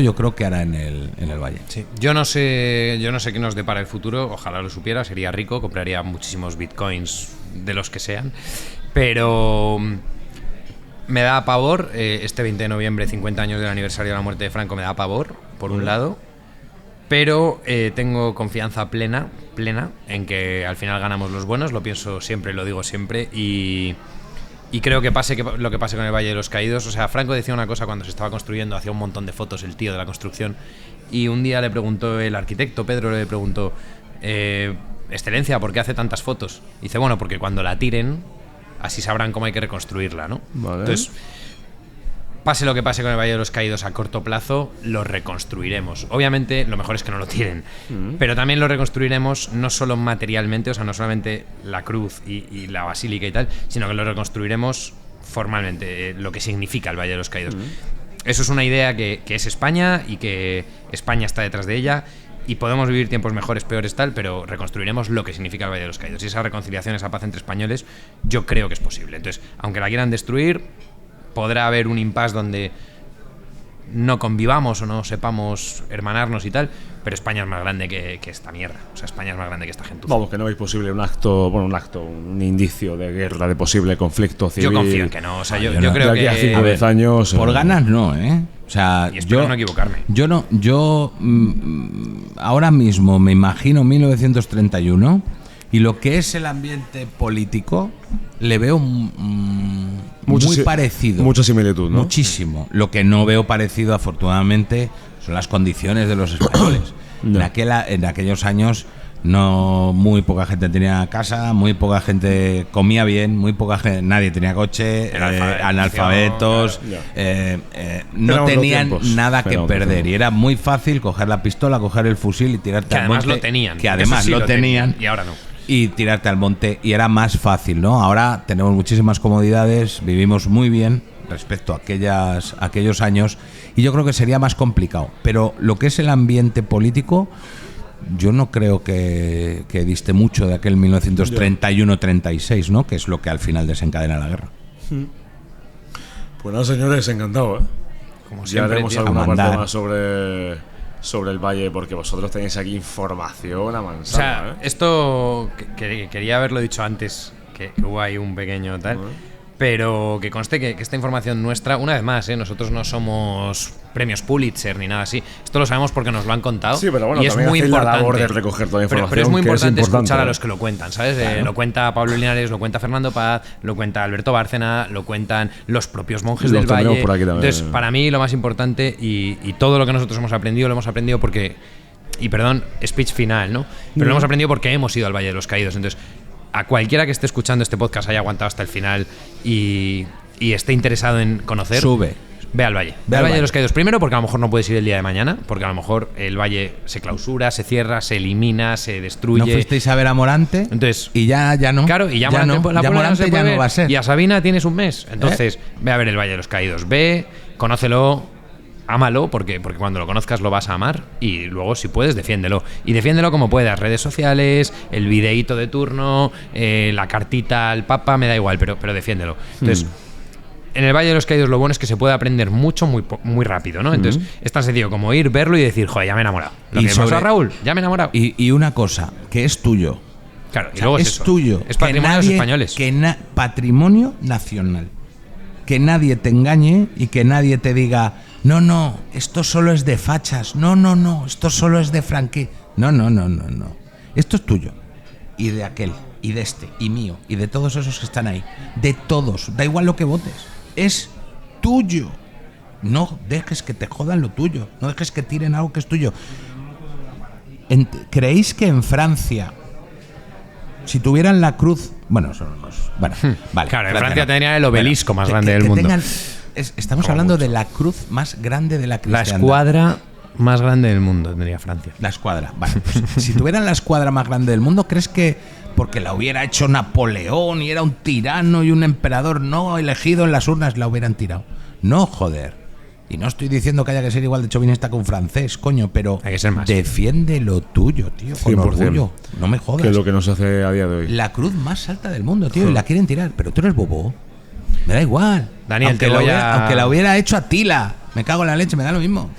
yo creo que hará en el Valle. Sí. Yo no sé qué nos depara el futuro. Ojalá lo supiera. Sería rico. Compraría muchísimos bitcoins de los que sean. Pero me da pavor. Este 20 de noviembre, 50 años del aniversario de la muerte de Franco, me da pavor, por un lado. Pero tengo confianza plena en que al final ganamos los buenos. Lo pienso siempre, lo digo siempre. Y creo que lo que pase con el Valle de los Caídos. O sea, Franco decía una cosa cuando se estaba construyendo, hacía un montón de fotos el tío de la construcción. Y un día le preguntó el arquitecto, Pedro, le preguntó, Excelencia, ¿por qué hace tantas fotos? Y dice, bueno, porque cuando la tiren, así sabrán cómo hay que reconstruirla, ¿no? Vale. Entonces, pase lo que pase con el Valle de los Caídos a corto plazo, lo reconstruiremos. Obviamente, lo mejor es que no lo tiren, pero también lo reconstruiremos no solo materialmente, o sea, no solamente la cruz y la basílica y tal, sino que lo reconstruiremos formalmente, lo que significa el Valle de los Caídos. Eso es una idea que es España y que España está detrás de ella. Y podemos vivir tiempos mejores, peores, tal, pero reconstruiremos lo que significa el Valle de los Caídos. Y esa reconciliación, esa paz entre españoles, yo creo que es posible. Entonces, aunque la quieran destruir, podrá haber un impasse donde no convivamos o no sepamos hermanarnos y tal, pero España es más grande que esta mierda. O sea, España es más grande que esta gente. Vamos, que no veis posible un indicio de guerra, de posible conflicto civil. Yo confío en que no. O sea, yo no. creo de aquí que... a 5 o 10 años... Por ganas no, ¿eh? O sea, Y espero no equivocarme. Yo ahora mismo me imagino 1931 y lo que es el ambiente político le veo muy parecido. Mucha similitud, ¿no? Muchísimo. Lo que no veo parecido, afortunadamente, son las condiciones de los españoles. No. En aquellos años muy poca gente tenía casa, muy poca gente comía bien, muy poca gente, nadie tenía coche, analfabetos, no Eran tenían otros tiempos. nada que Eran otros perder tiempos. y era muy fácil coger la pistola, coger el fusil y tirarte Que al además monte. lo tenían. Que además Eso sí lo tenían. Y ahora no. Y tirarte al monte y era más fácil, ¿no? Ahora tenemos muchísimas comodidades, vivimos muy bien respecto a aquellos años y yo creo que sería más complicado. Pero lo que es el ambiente político, yo no creo que diste mucho de aquel 1931-36, ¿no? Que es lo que al final desencadena la guerra. Pues nada, señores, encantado, ¿eh? Como Ya siempre, haremos tío. alguna a parte mandar. más sobre el valle, porque vosotros tenéis aquí información a O mansalva, sea, esto quería haberlo dicho antes, que hubo ahí un pequeño tal, pero que conste que esta información nuestra, una vez más, nosotros no somos premios Pulitzer ni nada así. Esto lo sabemos porque nos lo han contado. Sí, pero bueno, y es también muy hacéis la importante. labor de recoger toda la Pero es información, muy que es importante importante, escuchar a ¿eh? los que lo cuentan, ¿sabes? Lo cuenta Pablo Linares, lo cuenta Fernando Paz, lo cuenta Alberto Bárcena, lo cuentan los propios monjes Los del Valle. tendremos por aquí también. Entonces, para mí lo más importante y todo lo que nosotros hemos aprendido, lo hemos aprendido porque... Y perdón, speech final, ¿no? Pero lo hemos aprendido porque hemos ido al Valle de los Caídos. Entonces, a cualquiera que esté escuchando este podcast, haya aguantado hasta el final y esté interesado en conocer, ve al Valle. Ve al Valle de los Caídos. Primero porque a lo mejor no puedes ir el día de mañana, porque a lo mejor el Valle se clausura, se cierra, se elimina, se destruye. ¿No fuisteis a ver a Morante? Entonces, y ya no. Claro, y ya no, Morante, ya Morante ya no va a ser. Y a Sabina tienes un mes. Entonces, ve a ver el Valle de los Caídos. Ve, conócelo, ámalo, porque cuando lo conozcas lo vas a amar. Y luego, si puedes, defiéndelo. Y defiéndelo como puedas. Redes sociales, el videíto de turno, la cartita al Papa, me da igual, pero defiéndelo. Entonces, en el Valle de los Caídos lo bueno es que se puede aprender mucho muy rápido, ¿no? Entonces, es tan sencillo como ir, verlo y decir, joder, ya me he enamorado. Lo Y que pasó sobre- a Raúl, ya me he enamorado. Y una cosa, que es tuyo. Claro, y O sea, luego es eso. tuyo. Es patrimonio de los nadie- españoles. Patrimonio nacional. Que nadie te engañe y que nadie te diga, no, esto solo es de fachas. No, esto solo es de franquí. No. Esto es tuyo. Y de aquel, y de este, y mío, y de todos esos que están ahí. De todos. Da igual lo que votes. Es tuyo. No dejes que te jodan lo tuyo. No dejes que tiren algo que es tuyo. ¿Creéis que en Francia, si tuvieran la cruz... Bueno, son los... Bueno, vale. Claro, en Francia no. tendrían el obelisco más grande del que mundo. Estamos hablando de la cruz más grande de la La cristiandad. escuadra más grande del mundo tendría Francia. La escuadra. Vale, pues, si tuvieran la escuadra más grande del mundo, ¿crees que porque la hubiera hecho Napoleón y era un tirano y un emperador no elegido en las urnas la hubieran tirado? No, joder. Y no estoy diciendo que haya que ser igual de chauvinista que un francés, coño, pero Hay que ser más. defiende lo tuyo, tío, con 100%. orgullo. No me jodas. Que es lo que nos hace a día de hoy. La cruz más alta del mundo, tío, y la quieren tirar, pero tú eres bobo. Me da igual. Daniel, aunque, te voy aunque la hubiera hecho Atila, me cago en la leche, me da lo mismo.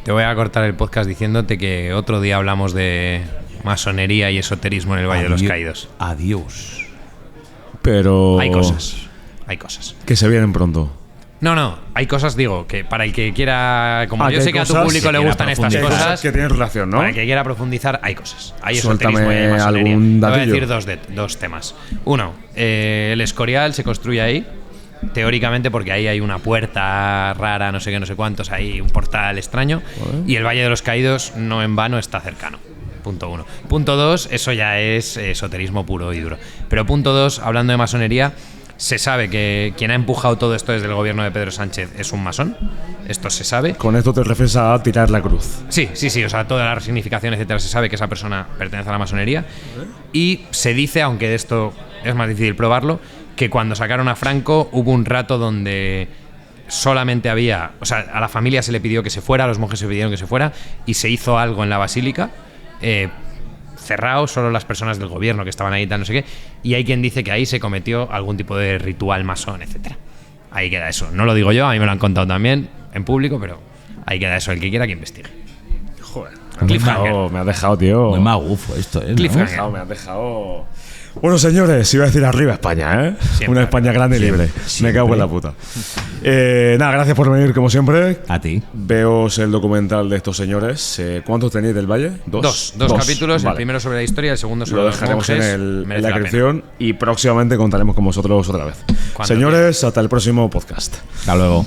Te voy a cortar el podcast diciéndote que otro día hablamos de masonería y esoterismo en el Valle de los Caídos. Adiós. Pero... Hay cosas. que se vienen pronto. No, hay cosas, digo, que para el que quiera, como que yo hay sé que a tu cosas público que le quiera gustan estas profundizar. cosas, Que tienen relación, ¿no? para el que quiera profundizar, hay cosas. Hay Suéltame esoterismo y hay masonería. algún Te voy a datillo. decir dos temas. Uno, el Escorial se construye ahí, teóricamente porque ahí hay una puerta rara, no sé qué, no sé cuántos, hay un portal extraño, y el Valle de los Caídos no en vano está cercano. Punto uno. Punto dos, eso ya es esoterismo puro y duro. Pero punto dos, hablando de masonería, Se sabe que quien ha empujado todo esto desde el gobierno de Pedro Sánchez es un masón. Esto se sabe. Con esto te refieres a tirar la cruz. Sí. O sea, toda la resignificación, etcétera, se sabe que esa persona pertenece a la masonería. Y se dice, aunque de esto es más difícil probarlo, que cuando sacaron a Franco hubo un rato donde solamente había... O sea, a la familia se le pidió que se fuera, a los monjes se pidieron que se fuera, y se hizo algo en la basílica, cerrado, solo las personas del gobierno que estaban ahí, tal, no sé qué, y hay quien dice que ahí se cometió algún tipo de ritual masón, etcétera. Ahí queda eso. No lo digo yo, a mí me lo han contado también en público, pero ahí queda eso. El que quiera que investigue. Joder. Cliffhanger. Me has dejado, tío. Muy magufo esto, ¿eh? Cliffhanger. Me has dejado. Bueno, señores, iba a decir arriba España, ¿eh? Siempre, una España grande y libre. Me cago en la puta. Nada, gracias por venir, como siempre. A ti. Veos el documental de estos señores. ¿Cuántos tenéis del Valle? Dos capítulos, vale. El primero sobre la historia, el segundo sobre Lo los dejaremos monjes. en Merece la la descripción y próximamente contaremos con vosotros otra vez. Cuando Señores, hasta el próximo podcast. Hasta luego.